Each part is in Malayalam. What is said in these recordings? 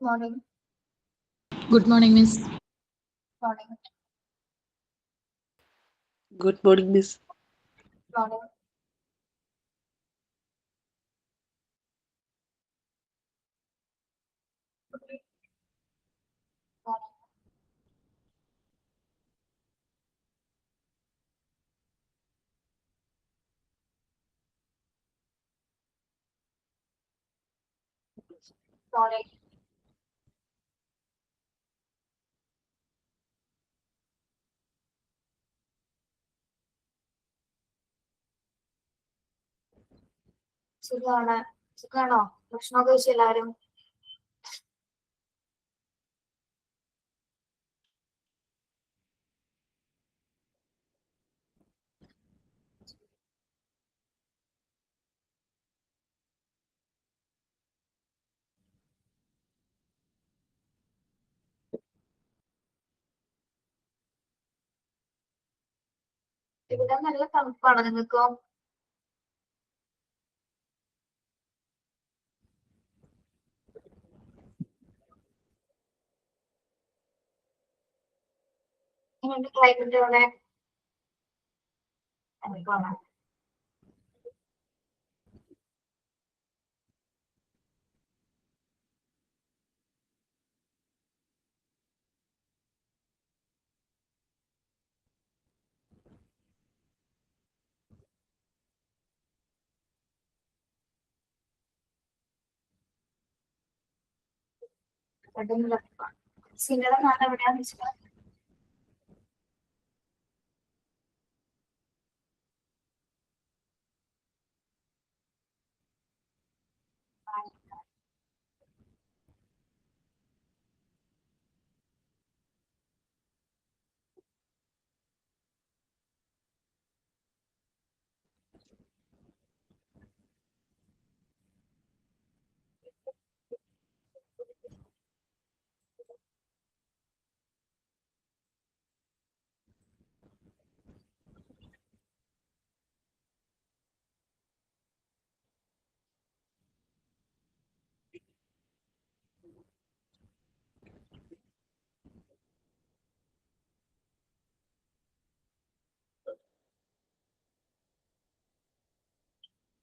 Morning. Good morning, Miss. Morning. Good morning, Miss. Morning. Morning. Morning. സുഖാണ്. സുഖാണോ? ഭക്ഷണമൊക്കെ കഴിച്ചു എല്ലാവരും? ഇവിടെ നല്ല തണുപ്പാണ്. നിങ്ങൾക്കോ? എങ്ങനെയുണ്ട് ക്ലൈമറ്റ് അവിടെ? തണുപ്പാണ്. കടും തണുപ്പാണ്. സിനിയുടെ നാട് എവിടെയാന്ന് വെച്ചാൽ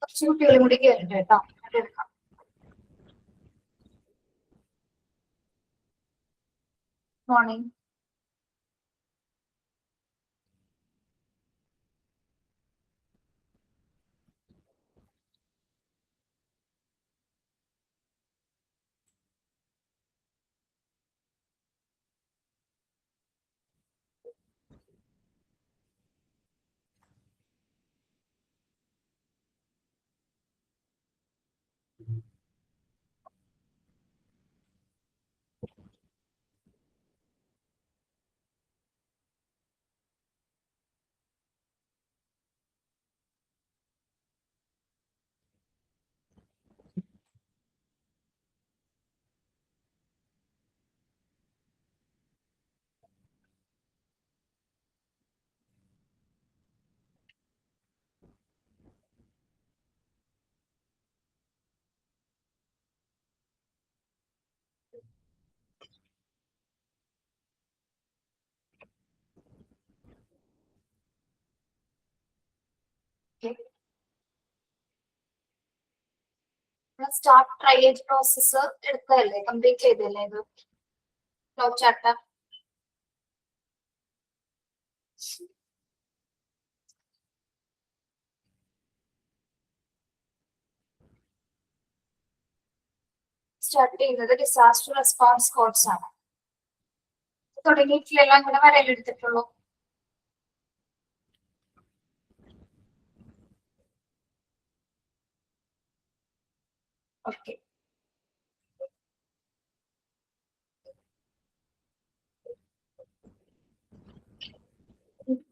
കുറച്ച് കുട്ടികളും കൂടി കയറിണ്ട് കേട്ടോ. എടുക്കാം. മോർണിംഗ്. സ്റ്റാർട്ട് ട്രയലേജ് പ്രോസസ്സ് എടുത്തതല്ലേ? കംപ്ലീറ്റ് ചെയ്തല്ലേ ഇത്? ഫ്ലോ ചാർട്ട് സ്റ്റാർട്ട് ചെയ്യുന്നത് ഡിസാസ്റ്റർ റെസ്പോൺസ് കോഡ്സ് ആണ്. തുടങ്ങിയിട്ടില്ല, അങ്ങനെ വരയിലെടുത്തിട്ടുള്ളൂ. ഓക്കെ.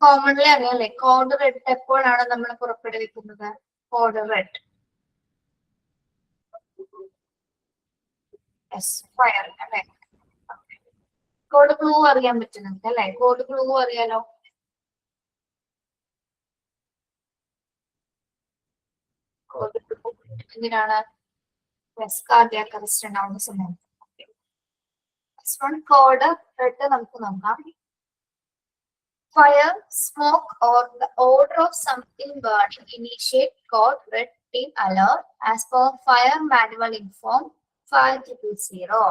കോമൺലി അറിയാലേ, കോഡ് റെഡ് എപ്പോഴാണ് നമ്മൾ പുറപ്പെടുവിക്കുന്നത്? കോഡ് റെഡ് ഫയർ അല്ലെ? കോഡ് ബ്ലൂ അറിയാൻ പറ്റുന്നുണ്ട് അല്ലെ? കോഡ് ബ്ലൂ അറിയാലോ. കോഡ് ബ്ലൂ എന്തിനാണ്? കാർഡിയാക് അറസ്റ്റ് ഉണ്ടാവുന്ന സമയത്ത്. നെക്സ്റ്റ് വൺ കോഡ് റെഡ് നമുക്ക് നോക്കാം. Fire, smoke, or the odor of something burning initiate code red team alert as per fire manual inform 5000.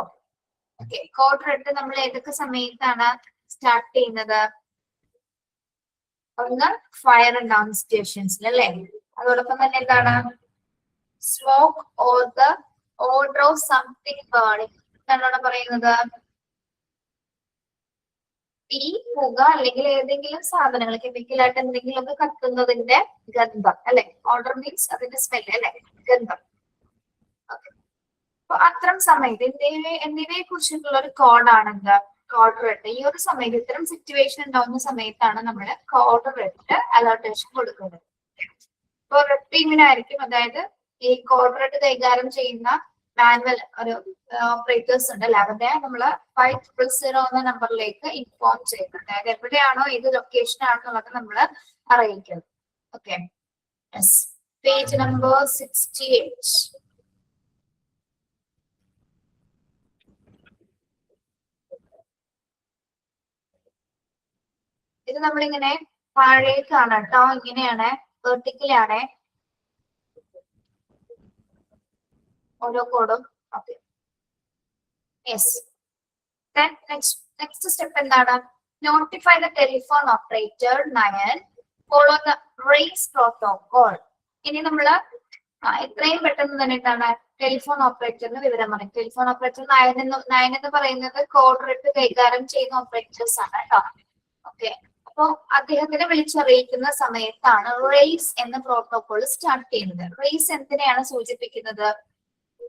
Okay, code red നമ്മൾ ഏതൊക്കെ സമയത്താണ് സ്റ്റാർട്ട് ചെയ്യുന്നത്? ഒന്ന് ഫയർ ഉണ്ടാവുന്ന സിറ്റുവേഷൻസിൽ അല്ലേ? അതോടൊപ്പം തന്നെ എന്താണ്? Smoke or the order of something burning എന്നാണ് പറയുന്നത്. തീ, പുക അല്ലെങ്കിൽ ഏതെങ്കിലും സാധനങ്ങൾ കെമിക്കലായിട്ട് എന്തെങ്കിലും ഒക്കെ കത്തുന്നതിന്റെ ഗന്ധം അല്ലെ? ഓർഡർ മീൻസ് അതിന്റെ സ്മെല്ല് അല്ലെ? ഗന്ധം. അപ്പൊ അത്തരം സമയത്ത് എന്നിവയെ കുറിച്ചിട്ടുള്ള ഒരു കോഡാണ് എന്താ? Code red. ഈ ഒരു സമയത്ത് ഇത്തരം സിറ്റുവേഷൻ ഉണ്ടാവുന്ന സമയത്താണ് നമ്മൾ കോഡ് റെഡ് അലേർട്ടേഷൻ കൊടുക്കുന്നത്. ഇപ്പൊ റെഡ് ടീമിനായിരിക്കും, അതായത് ഈ കോഡ് റെഡ് കൈകാര്യം ചെയ്യുന്ന മാനുവൽ ഒരു ഓപ്പറേറ്റേഴ്സ് ഉണ്ട് അല്ലെ, അവരുടെ നമ്മള് 5000 എന്ന നമ്പറിലേക്ക് ഇൻഫോം ചെയ്യുന്നത്. അതായത് എവിടെയാണോ ഏത് ലൊക്കേഷൻ ആണെന്നുള്ളത് നമ്മൾ അറിയിക്കുന്നത്. Okay, page number 68. ഇത് നമ്മളിങ്ങനെ താഴേക്കാണ് കേട്ടോ, ഇങ്ങനെയാണ്, വെർട്ടിക്കലാണ് ഓരോ കോഡും. Okay, yes. നെക്സ്റ്റ് സ്റ്റെപ്പ് എന്താണ്? Notify the telephone operator 9 follow the race protocol. ഇനി നമ്മള് എത്രയും പെട്ടെന്ന് തന്നെ എന്താണ് ടെലിഫോൺ ഓപ്പറേറ്ററിന് വിവരം പറയും. ടെലിഫോൺ ഓപ്പറേറ്റർ 9 എന്ന് പറയുന്നത് കോഡ് റെഡ് കൈകാര്യം ചെയ്യുന്ന ഓപ്പറേറ്റേഴ്സ് ആണ് കേട്ടോ. ഓക്കെ, അപ്പൊ അദ്ദേഹത്തിനെ വിളിച്ചറിയിക്കുന്ന സമയത്താണ് റേസ് എന്ന പ്രോട്ടോകോൾ സ്റ്റാർട്ട് ചെയ്യുന്നത്. റേസ് എന്തിനെയാണ് സൂചിപ്പിക്കുന്നത്?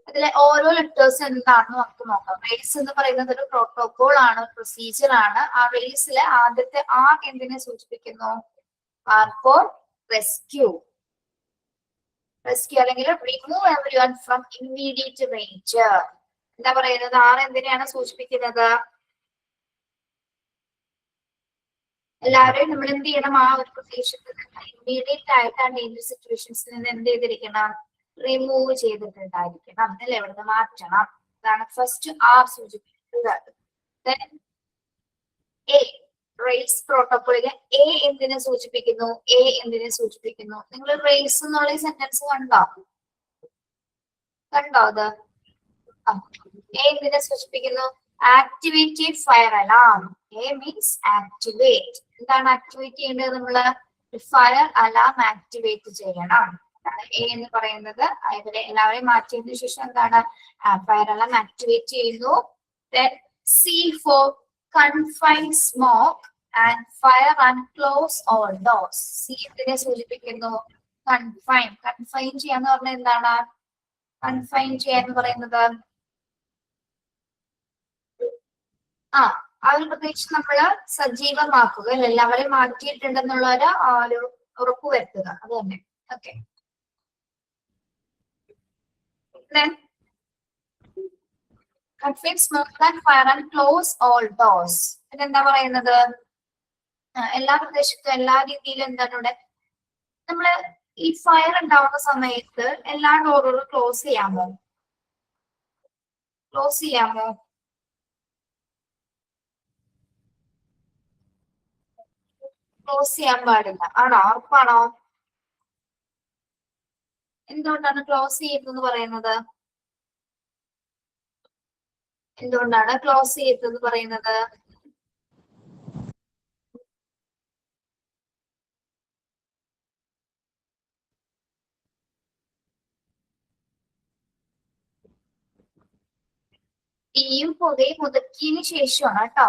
അതിലെ ഓരോ ലെറ്റേഴ്സ് എന്താണെന്ന് നമുക്ക് നോക്കാം. റേസ് എന്ന് പറയുന്നത് ഒരു പ്രോട്ടോകോൾ ആണ്, പ്രൊസീജിയർ ആണ്. ആ റേസിലെ ആദ്യത്തെ ആർ എന്തിനെ സൂചിപ്പിക്കുന്നു? R for rescue. റെസ്ക്യൂ അല്ലെങ്കിൽ remove everyone from immediate danger. എന്താ പറയുന്നത്? ആർ എന്തിനെയാണ് സൂചിപ്പിക്കുന്നത്? എല്ലാവരെയും നമ്മൾ എന്ത് ചെയ്യണം? ആ ഒരു പ്രദേശത്ത് ഇമ്മീഡിയറ്റ് ആയിട്ട് ആ ഡേഞ്ചർ സിറ്റുവേഷൻസിൽ നിന്ന് എന്ത് ചെയ്തിരിക്കണം? റിമൂവ് ചെയ്തിട്ടുണ്ടായിരിക്കണം അല്ലെ? എവിടുന്ന് മാറ്റണം. അതാണ് ഫസ്റ്റ് ആർ സൂചിപ്പിക്കുന്നത്. റേസ് പ്രോട്ടോകോളിലെ എ എന്തിനെ സൂചിപ്പിക്കുന്നു? എ എന്തിനെ സൂചിപ്പിക്കുന്നു? നിങ്ങൾ റേസ് എന്നുള്ള സെന്റൻസ് കണ്ടോ? അത് എ എന്തിനെ സൂചിപ്പിക്കുന്നു? Activate fire alarm. A means activate. എന്താണ് ആക്ടിവേറ്റ് ചെയ്യേണ്ടത്? നമ്മള് ഫയർ അലാം ആക്ടിവേറ്റ് ചെയ്യണം. എ എന്ന് പറയുന്നത് ഇവിടെ എല്ലാവരെയും മാറ്റിയതിനു ശേഷം എന്താണ്? ഫയർ അലാം ആക്ടിവേറ്റ് ചെയ്യുന്നു. C for confine smoke and fire and close all doors. C എന്തിനെ സൂചിപ്പിക്കുന്നു? കൺഫൈൻ. കൺഫൈൻ ചെയ്യാന്ന് പറഞ്ഞാൽ എന്താണ്? കൺഫൈൻ ചെയ്യാന്ന് പറയുന്നത് ആ ഒരു പ്രദേശം നമ്മള് സജീവമാക്കുക, എല്ലാവരെയും മാറ്റിയിട്ടുണ്ടെന്നുള്ള ഒരു ഉറപ്പ് വരുത്തുക, അത് തന്നെ. Okay, confine smoke and fire and close all doors. പിന്നെന്താ പറയുന്നത്? എല്ലാ പ്രദേശത്തും എല്ലാ രീതിയിലും എന്താണ് ഇവിടെ നമ്മള് ഈ ഫയർ ഉണ്ടാവുന്ന സമയത്ത് എല്ലാ ഡോറുകളും ക്ലോസ് ചെയ്യാമോ? ക്ലോസ് ചെയ്യാമോ? ക്ലോസ് ചെയ്യാൻ പാടില്ല. ആണോ? ഉറപ്പാണോ? എന്തുകൊണ്ടാണ് ക്ലോസ് ചെയ്യരുതെന്ന് പറയുന്നത്? എന്തുകൊണ്ടാണ് ക്ലോസ് ചെയ്യരുതെന്ന് പറയുന്നത്? തീയും പുകയും ഒതുക്കിയതിന് ശേഷമാണ് കേട്ടോ.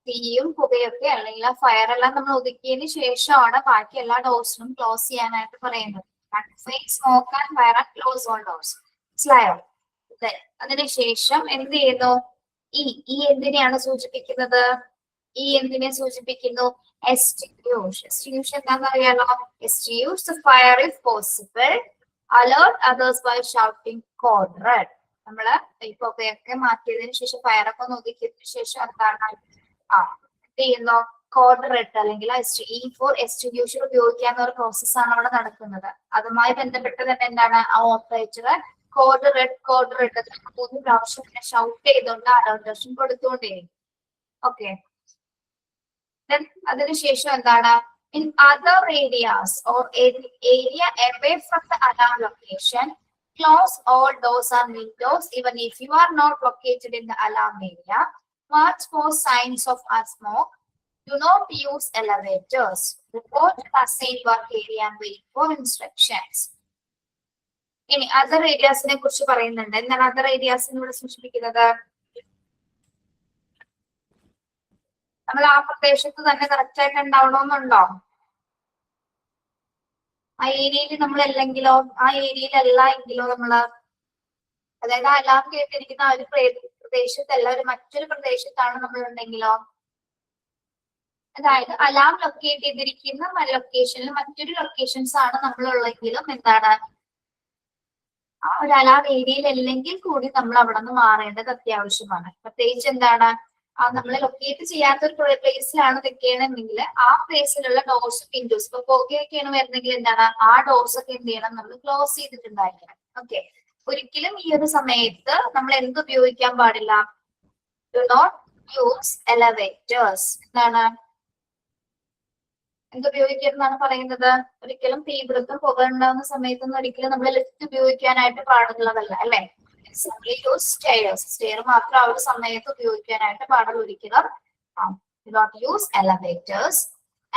തീയും പുകയൊക്കെ അല്ലെങ്കിൽ ആ ഫയർ എല്ലാം നമ്മൾ ഒതുക്കിയതിന് ശേഷമാണ് ബാക്കി എല്ലാ ഡോർസിനും ക്ലോസ് ചെയ്യാനായിട്ട് പറയുന്നത്. Smoke and fire and close all doors. മനസ്സിലായോ? അതിനുശേഷം എന്ത് ചെയ്യുന്നു? ഈ എന്തിനെയാണ് സൂചിപ്പിക്കുന്നത്? ഈ എന്തിനെ സൂചിപ്പിക്കുന്നു? എക്സ്റ്റിങ്ക്യൂഷ്. എക്സ്റ്റിങ്ക്യൂഷ് എന്താണെന്ന് അറിയാലോ? Extinguish the fire if possible, alert others by shouting code red. നമ്മള് ഈ പുകയൊക്കെ മാറ്റിയതിനു ശേഷം ഫയറൊക്കെ ഒന്ന് ഒതുക്കിയതിനു ശേഷം എന്താണ് എന്ത് ചെയ്യുന്നു? കോഡ് റെഡ് അല്ലെങ്കിൽ ഈ ഫോർ എക്സ്റ്റിങ്ക്യൂഷർ ഉപയോഗിക്കാവുന്ന ഒരു പ്രോസസ്സാണ് അവിടെ നടക്കുന്നത്. അതുമായി ബന്ധപ്പെട്ട് തന്നെ എന്താണ്? ആ ഓപ്പറേറ്റർ കോഡ് റെഡ് 3 പ്രാവശ്യം പിന്നെ ഷൗട്ട് ചെയ്തുകൊണ്ട് അലർട്ടേഷൻ കൊടുത്തുകൊണ്ടേ. ഓക്കെ, അതിനുശേഷം എന്താണ്, in other areas or area away from the alarm location, close all doors and windows even if you are not located in the alarm area. Watch for signs of smoke. Do not use elevators. Report to the assigned work area and wait for instructions. ഇനി അതർ ഏരിയാസിനെ കുറിച്ച് പറയുന്നുണ്ട്. എന്താണ് അതർ ഏരിയാസ് ഇവിടെ സൂചിപ്പിക്കുന്നത്? നമ്മൾ ആ പ്രദേശത്ത് തന്നെ കറക്റ്റ് ആയിട്ട് ഉണ്ടാവണമെന്നുണ്ടോ? ആ ഏരിയയിൽ നമ്മളല്ലെങ്കിലോ, ആ ഏരിയയിലല്ല എങ്കിലോ നമ്മള്, അതായത് അലാം കേട്ടിരിക്കുന്ന ആ ഒരു പ്രദേശത്തല്ല, ഒരു മറ്റൊരു പ്രദേശത്താണ് നമ്മളുണ്ടെങ്കിലോ, അതായത് അലാം ലൊക്കേറ്റ് ചെയ്തിരിക്കുന്ന ലൊക്കേഷനിൽ മറ്റൊരു ലൊക്കേഷൻസ് ആണ് നമ്മളുള്ളെങ്കിലും എന്താണ്, ആ ഒരു അലാം ഏരിയയിൽ അല്ലെങ്കിൽ കൂടി നമ്മൾ അവിടെ നിന്ന് മാറേണ്ടത് അത്യാവശ്യമാണ്. പ്രത്യേകിച്ച് എന്താണ്, നമ്മൾ ലൊക്കേറ്റ് ചെയ്യാത്ത ഒരു പ്ലേസിലാണ് നിൽക്കണമെങ്കിൽ ആ പ്ലേസിലുള്ള ഡോർസ് വിൻഡോസ്, ഇപ്പൊ പുകയൊക്കെയാണ് വരുന്നെങ്കിൽ എന്താണ്, ആ ഡോർസ് ഒക്കെ എന്ത് ചെയ്യണം, നമ്മൾ ക്ലോസ് ചെയ്തിട്ടുണ്ടായിരിക്കണം. ഓക്കെ, ഒരിക്കലും ഈ ഒരു സമയത്ത് നമ്മൾ എന്ത് ഉപയോഗിക്കാൻ പാടില്ല? Do not use elevators. എന്താണ്, എന്തുപയോഗിക്കരുതെന്നാണ് പറയുന്നത്? ഒരിക്കലും തീപിടുത്തം പുക ഉണ്ടാകുന്ന സമയത്തൊന്നും ഒരിക്കലും നമ്മൾ ലിഫ്റ്റ് ഉപയോഗിക്കാനായിട്ട് പാടുള്ളതല്ല, അല്ലെ? യൂസ് സ്റ്റെയർസ്, സ്റ്റെയർ മാത്രം ആ ഒരു സമയത്ത് ഉപയോഗിക്കാനായിട്ട് പാടുള്ള. ഒരിക്കലും not use elevators.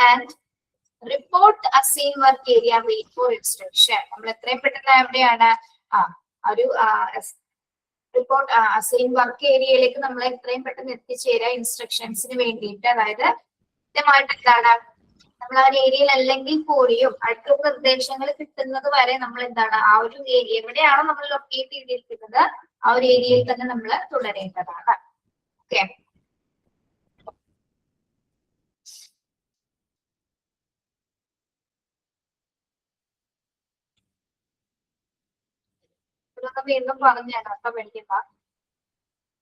And report assign work area, wait for instruction. നമ്മൾ എത്രയും പെട്ടെന്ന് എവിടെയാണ് ഒരു റിപ്പോർട്ട് അസൈൻ വർക്ക് ഏരിയയിലേക്ക് നമ്മൾ എത്രയും പെട്ടെന്ന് എത്തിച്ചേരുക ഇൻസ്ട്രക്ഷൻസിന് വേണ്ടിയിട്ട്. അതായത് കൃത്യമായിട്ട് എന്താണ്, നമ്മൾ ആ ഏരിയയിൽ അല്ലെങ്കിൽ കൂടിയും അടുത്ത നിർദ്ദേശങ്ങൾ കിട്ടുന്നത് വരെ നമ്മൾ എന്താണ്, ആ ഒരു ഏരിയ എവിടെയാണോ നമ്മൾ ലൊക്കേറ്റ് ചെയ്തിരിക്കുന്നത് ആ ഒരു ഏരിയയിൽ തന്നെ നമ്മൾ തുടരേണ്ടതാണ്. ഓക്കെ, ഇതൊക്കെ വീണ്ടും പറഞ്ഞു തരാം കേട്ടോ, പഠിക്കുന്ന.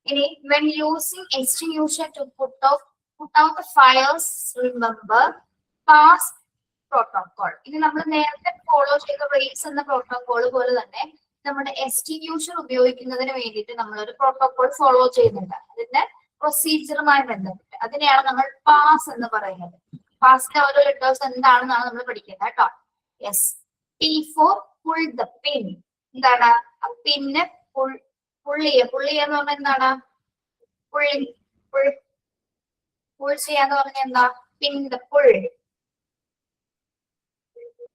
ഇനി when using extinguisher to put out the fires, remember pass protocol. ഇനി നമ്മൾ നേരത്തെ ഫോളോ ചെയ്ത റേസ് എന്ന പ്രോട്ടോകോൾ പോലെ തന്നെ നമ്മുടെ എക്സ്റ്റിങ്യൂഷർ ഉപയോഗിക്കുന്നതിന് വേണ്ടിയിട്ട് നമ്മൾ ഒരു പ്രോട്ടോകോൾ ഫോളോ ചെയ്യുന്നുണ്ട്. അതിന്റെ പ്രൊസീജിയറുമായി ബന്ധപ്പെട്ട് അതിനെയാണ് നമ്മൾ പാസ് എന്ന് പറയുന്നത്. പാസിന്റെ ഓരോ ലെറ്റേഴ്സ് എന്താണെന്നാണ് നമ്മൾ പഠിക്കുന്നത് കേട്ടോ. Yes, P for pull the pin. എന്താണ്, പിന്നെ പുള്ളിയെന്ന് പറഞ്ഞാൽ എന്താണ്, പുൾ ചെയ്യാന്ന് പറഞ്ഞാൽ എന്താ, പിൻ ദ പുൾ,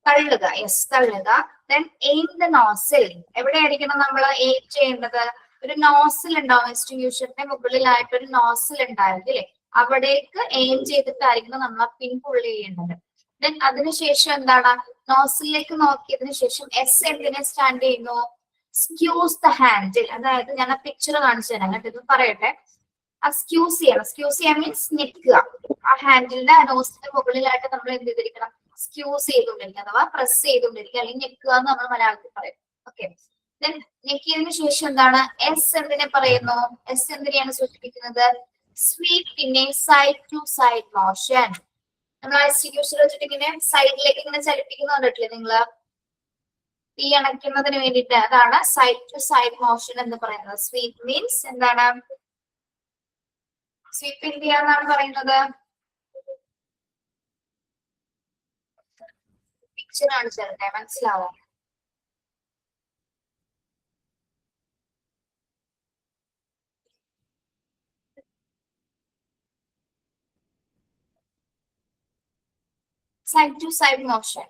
തള്ളുക. യെസ്, തള്ളുക. Then aim the nozzle. എവിടെയായിരിക്കണം നമ്മൾ എയിം ചെയ്യേണ്ടത്? ഒരു നോസിൽ ഉണ്ടാവും, എക്സ്റ്റിങ്യൂഷറിന്റെ മുകളിലായിട്ട് ഒരു നോസിൽ ഉണ്ടായിരുന്നില്ലേ, അവിടേക്ക് എയിം ചെയ്തിട്ടായിരിക്കണം നമ്മൾ ആ പിൻ പുള്ളി ചെയ്യേണ്ടത്. ദെൻ അതിനുശേഷം എന്താണ്, നോസിലേക്ക് നോക്കിയതിനു ശേഷം എസ് എന്തിനെ സ്റ്റാൻഡ് ചെയ്യുന്നു? Squeeze the handle. അതായത് ഞാൻ ആ പിക്ചർ കാണിച്ചു തരാം കേട്ടോ, ഇത് പറയട്ടെ. ആ സ്ക്യൂസ് ചെയ്യണം. സ്ക്യൂസ് ചെയ്യാൻ മീൻസ് ഞെക്കുക. ആ ഹാൻഡിലിന്റെ നോസിന്റെ മുകളിലായിട്ട് നമ്മൾ എന്ത് ചെയ്തിരിക്കണം? സ്ക്യൂസ് ചെയ്തുകൊണ്ടിരിക്കുക, അഥവാ പ്രസ് ചെയ്തുകൊണ്ടിരിക്കുക, അല്ലെങ്കിൽ ഞെക്കുക എന്ന് നമ്മൾ മലയാളത്തിൽ പറയും. ഓക്കെ, ദെൻ ഞെക്കിയതിനു ശേഷം എന്താണ്, എസ് എന്തിനെ പറയുന്നു? എസ് എന്തിനെയാണ് സൂചിപ്പിക്കുന്നത്? സ്വീപ്പിനെ സൈഡ് ടു സൈഡ് മോഷൻ. നമ്മൾ ആ എക്സ്റ്റിങ്യൂഷർ വെച്ചിട്ട് ഇങ്ങനെ സൈഡിലേക്ക് ഇങ്ങനെ ചലിപ്പിക്കുന്ന കണ്ടിട്ടില്ലേ നിങ്ങള്? തീ അണയ്ക്കുന്നതിന് വേണ്ടിയിട്ട്. അതാണ് സൈഡ് ടു സൈഡ് മോഷൻ എന്ന് പറയുന്നത്. സ്വീപ്പ് മീൻസ് എന്താണ്? സ്വീപ്പ് ഇന്ത്യ എന്നാണ് പറയുന്നത്. പിക്ചർ കാണിച്ചു തരട്ടെ, മനസ്സിലാവോ? Side to side motion.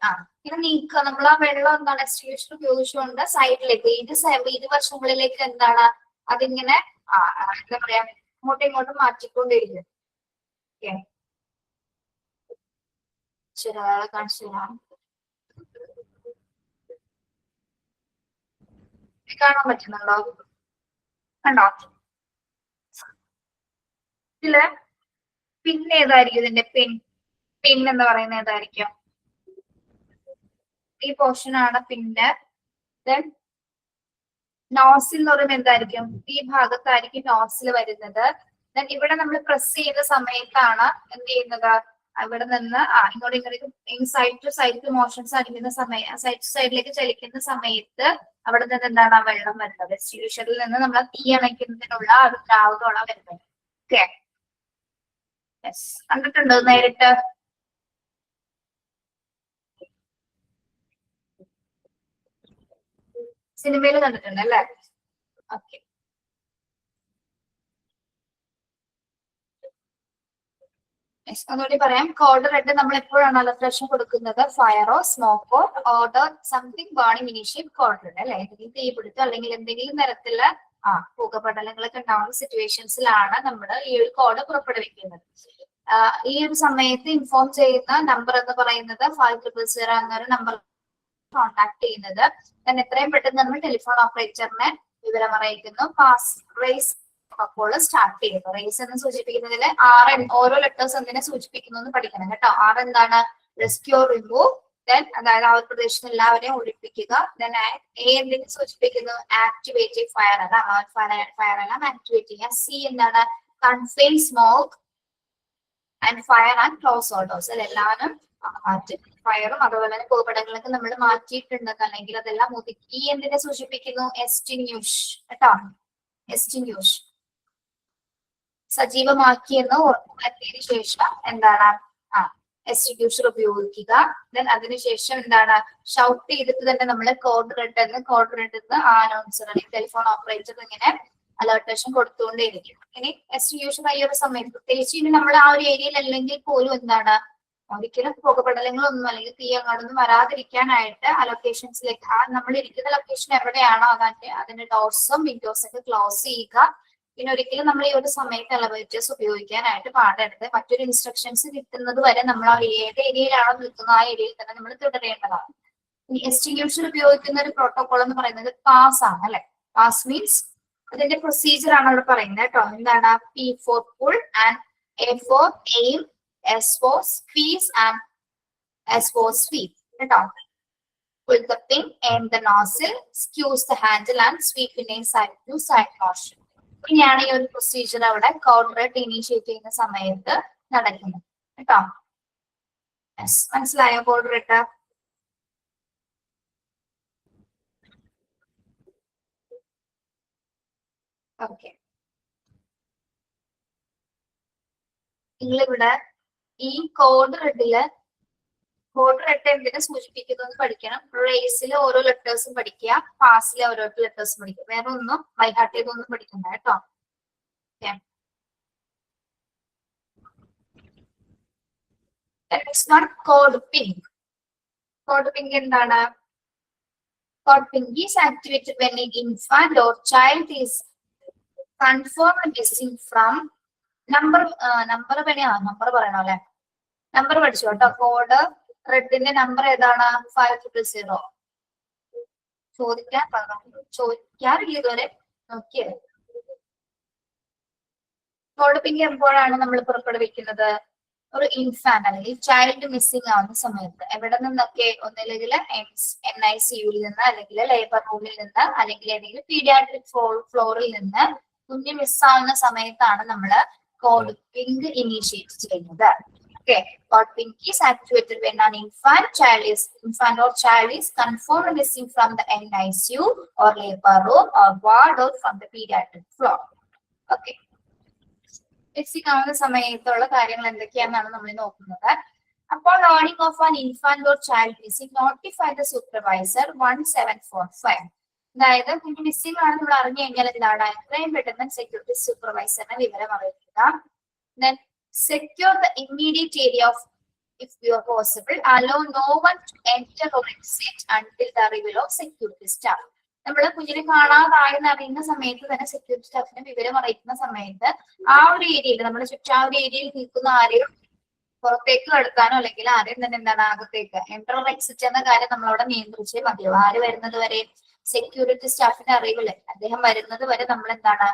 ഇത് നീക്കുക. നമ്മൾ ആ വെള്ളം എന്താണ് എക്സ്റ്റിങ്യൂഷർ ഉപയോഗിച്ചുകൊണ്ട് സൈഡിലേക്ക് ഇരുവശങ്ങളിലേക്ക് എന്താണ് അതിങ്ങനെ എന്താ പറയാ അങ്ങോട്ടും ഇങ്ങോട്ടും മാറ്റിക്കൊണ്ടിരിക്കും. കാണിച്ചു തരാം. കാണാൻ പറ്റുന്നുണ്ടോ? കണ്ടോ? ഇതില് പിന്നെ ഏതായിരിക്കും ഇതിന്റെ പിൻ എന്ന് പറയുന്നത്? ഏതായിരിക്കും? ഈ പോർഷൻ ആണ് പിന്നെ. ദെൻ നോസിൽ എന്ന് പറയുമ്പോൾ എന്തായിരിക്കും? ഈ ഭാഗത്തായിരിക്കും നോസിൽ വരുന്നത്. ദെൻ ഇവിടെ നമ്മൾ പ്രസ് ചെയ്യുന്ന സമയത്താണ് എന്ത് ചെയ്യുന്നത്? അവിടെ നിന്ന് ഇങ്ങോട്ട് ഇങ്ങോട്ട് സൈഡ് ടു മോഷൻസ് അടിക്കുന്ന സൈഡ് ടു സൈഡിലേക്ക് ചലിക്കുന്ന സമയത്ത് അവിടെ നിന്ന് എന്താണ് ആ വെള്ളം വരുന്നത്. എക്സ്റ്റിങ്ക്വിഷറിൽ നിന്ന് നമ്മൾ തീ അണയ്ക്കുന്നതിനുള്ള ഒരു ദ്രാവകമാണ് വരുന്നത്. ഓക്കെ, യെസ്, കണ്ടിട്ടുണ്ടോ നേരിട്ട്? സിനിമയിൽ കണ്ടിട്ടുണ്ട് അല്ലേ? ഓക്കെ, ഒന്നുകൂടി പറയാം. കോഡ് റെഡ് നമ്മൾ എപ്പോഴാണ് അലർട്ടേഷൻ കൊടുക്കുന്നത്? ഫയറോ സ്മോക്കോ order something burning initiate code red അല്ലെ. എന്തെങ്കിലും തീപിടുത്തോ അല്ലെങ്കിൽ എന്തെങ്കിലും തരത്തിലുള്ള പുകപടലങ്ങളൊക്കെ ഉണ്ടാവുന്ന സിറ്റുവേഷൻസിലാണ് നമ്മൾ ഈ ഒരു കോഡ് പുറപ്പെടുവിക്കുന്നത്. ഈ ഒരു സമയത്ത് ഇൻഫോം ചെയ്യുന്ന നമ്പർ എന്ന് പറയുന്നത് 5000 എന്നൊരു നമ്പർ കോൺടാക്ട് ചെയ്യുന്നത്. ഞാൻ എത്രയും പെട്ടെന്ന് നമ്മൾ ടെലിഫോൺ ഓപ്പറേറ്ററിനെ വിവരം അറിയിക്കുന്നു. റേസ് അപ്പോൾ സ്റ്റാർട്ട് ചെയ്യുന്നു. റേസ് എന്ന് സൂചിപ്പിക്കുന്നതിൽ ഓരോ ലെറ്റേഴ്സ് എന്തിനെ സൂചിപ്പിക്കുന്നു എന്ന് പഠിക്കണം കേട്ടോ. എന്താണ്? റെസ്ക്യൂ, റിമൂവ്, ദെൻ അതായത് ആ ഒരു പ്രദേശത്ത് എല്ലാവരെയും ഒഴിപ്പിക്കുക. ദെൻ എ എന്തിനെ സൂചിപ്പിക്കുന്നു? ആക്ടിവേറ്റ് ഫയർ ഫയർ എല്ലാം ആക്ടിവേറ്റ് ചെയ്യുക. സി എന്താണ്? Confine smoke and fire and close all doors. അതെല്ലാവരും മാറ്റി ഫയറും അതുപോലെ തന്നെ പുകപടങ്ങളൊക്കെ നമ്മൾ മാറ്റിയിട്ടുണ്ട് അല്ലെങ്കിൽ അതെല്ലാം ഒതുക്കി. എന്തിനെ സൂചിപ്പിക്കുന്നു? എസ്റ്റിങ്യൂഷ് കേട്ടോ. എസ്റ്റിങ്യൂഷ് സജീവമാക്കിയെന്ന് ഉറപ്പുവരുത്തിയതിനു ശേഷം എന്താണ്? എസ്റ്റിങ്യൂഷർ ഉപയോഗിക്കുക. ദെൻ അതിനുശേഷം എന്താണ്? ഷൗട്ട് ചെയ്തിട്ട് തന്നെ നമ്മൾ കോഡ് റെഡ് എന്ന് അനൗൺസർ അല്ലെങ്കിൽ ടെലിഫോൺ ഓപ്പറേറ്റർ ഇങ്ങനെ അലേർട്ടേഷൻ കൊടുത്തുകൊണ്ടേയിരിക്കും. ഇനി എസ്റ്റിങ്യൂഷർ ഈ ഒരു സമയത്ത് പ്രത്യേകിച്ച് ഇനി നമ്മൾ ആ ഒരു ഏരിയയിൽ അല്ലെങ്കിൽ പോലും എന്താണ് ഒരിക്കലും പുകപടലങ്ങളൊന്നും അല്ലെങ്കിൽ തീ അങ്ങോട്ടൊന്നും വരാതിരിക്കാനായിട്ട് ആ ലൊക്കേഷൻസിലേക്ക് നമ്മൾ ഇരിക്കുന്ന ലൊക്കേഷൻ എവിടെയാണോ അതിന്റെ ഡോർസും വിൻഡോസും ഒക്കെ ക്ലോസ് ചെയ്യുക. പിന്നെ ഒരിക്കലും നമ്മൾ ഈ ഒരു സമയത്ത് എലവേറ്റേഴ്സ് ഉപയോഗിക്കാനായിട്ട് പാടരുത്. മറ്റൊരു ഇൻസ്ട്രക്ഷൻസ് കിട്ടുന്നത് വരെ നമ്മൾ ആ ഏത് ഏരിയയിലാണോ നിൽക്കുന്നത് ആ ഏരിയയിൽ തന്നെ നമ്മൾ തുടരേണ്ടതാണ്. ഇനി എസ്റ്റിങ്ക്യൂഷർ ഉപയോഗിക്കുന്ന ഒരു പ്രോട്ടോകോൾ എന്ന് പറയുന്നത് പാസ് ആണ് അല്ലെ. പാസ് മീൻസ് അതിന്റെ പ്രൊസീജിയർ ആണ് അവിടെ പറയുന്നത് കേട്ടോ. എന്താണ്? P for pull and A for aim, S for squeeze and S for sweep കേട്ടോ. Pull the pin, aim the nozzle, squeeze the handle and sweep in a side to side motion. ഇങ്ങനെയാണ് ഈ ഒരു പ്രൊസീജിയർ അവിടെ കോഡ് റെഡ് ഇനീഷ്യേറ്റ് ചെയ്യുന്ന സമയത്ത് നടക്കുന്നത് കേട്ടോ. മനസ്സിലായോ കോഡ് റെഡ്? ഓക്കെ, നിങ്ങളിവിടെ ഈ കോഡ് റെഡ് എന്തിനെ സൂചിപ്പിക്കുന്നു എന്ന് പഠിക്കണം. റേസിലെ ഓരോ ലെറ്റേഴ്സും പഠിക്കുക, പാസിലെ ഓരോ ലെറ്റേഴ്സും പഠിക്കുക. വേറെ ഒന്നും ബൈഹാർട്ട് ചെയ്തൊന്നും പഠിക്കണ്ട കേട്ടോ. Code pink. കോഡ് പിങ്ക് എന്താണ്? Code pink is activated when an infant or child is confirmed missing from number പറയണോ അല്ലെ? നമ്പർ പഠിച്ചു കേട്ടോ. കോഡ് റെഡിന്റെ നമ്പർ ഏതാണ്? 5000. ചോദിക്കാറില്ല ഇതുവരെ, നോക്കിയത്. കോഡ് പിങ്ക് എപ്പോഴാണ് നമ്മൾ പുറപ്പെടുവിക്കുന്നത്? ഒരു ഇൻഫാന്റ് അല്ലെങ്കിൽ ചൈൽഡ് മിസ്സിംഗ് ആവുന്ന സമയത്ത്. എവിടെ നിന്നൊക്കെ? ഒന്നില്ലെങ്കിൽ NICUവിൽ നിന്ന്, അല്ലെങ്കിൽ ലേബർ റൂമിൽ നിന്ന്, അല്ലെങ്കിൽ ഏതെങ്കിലും പീഡിയാട്രിക് ഫ്ലോറിൽ നിന്ന് കുഞ്ഞ് മിസ്സാവുന്ന സമയത്താണ് നമ്മൾ കോഡ് പിങ്ക് ഇനീഷ്യേറ്റ് ചെയ്യുന്നത്. Okay, code pink is activated when an infant or child is confirmed missing from the NICU or labor room or ward or from the pediatric floor. Okay. Missing ആവുന്ന സമയത്തുള്ള കാര്യങ്ങൾ എന്തൊക്കെയാണെന്നാണ് നമ്മൾ നോക്കുന്നത്. അപ്പോൾ learning of an infant or child missing, notify the supervisor 1745. അതായത് കുഞ്ഞ് മിസ്സിംഗ് ആണ് നമ്മൾ അറിഞ്ഞു കഴിഞ്ഞാൽ എന്താണ്? എത്രയും പെട്ടെന്ന് സെക്യൂരിറ്റി സൂപ്പർവൈസറിനെ വിവരം അറിയിക്കുക. Then secure the immediate area if you are possible. Allow no one to enter or exit until the arrival of security staff. നമ്മൾ കുഞ്ഞിനെ കാണാതായെന്ന് അറിയുന്ന സമയത്ത് തന്നെ സെക്യൂരിറ്റി സ്റ്റാഫിനെ വിവരം അറിയിക്കുന്ന സമയത്ത് ആ ഒരു ഏരിയയിൽ നമ്മുടെ ചുറ്റും ആ ഒരു ഏരിയയിൽ നിൽക്കുന്ന ആരെയും പുറത്തേക്ക് കടത്താനോ അല്ലെങ്കിൽ ആരെയും തന്നെ എന്താണ് അകത്തേക്ക് എൻറ്റർ ഓർ എക്സിറ്റ് എന്ന കാര്യം നമ്മളവിടെ നിയന്ത്രിച്ചേ മതിയോ. ആര് വരുന്നത് വരെ? സെക്യൂരിറ്റി സ്റ്റാഫിന്റെ അറിവില് അദ്ദേഹം വരുന്നത് വരെ നമ്മൾ എന്താണ്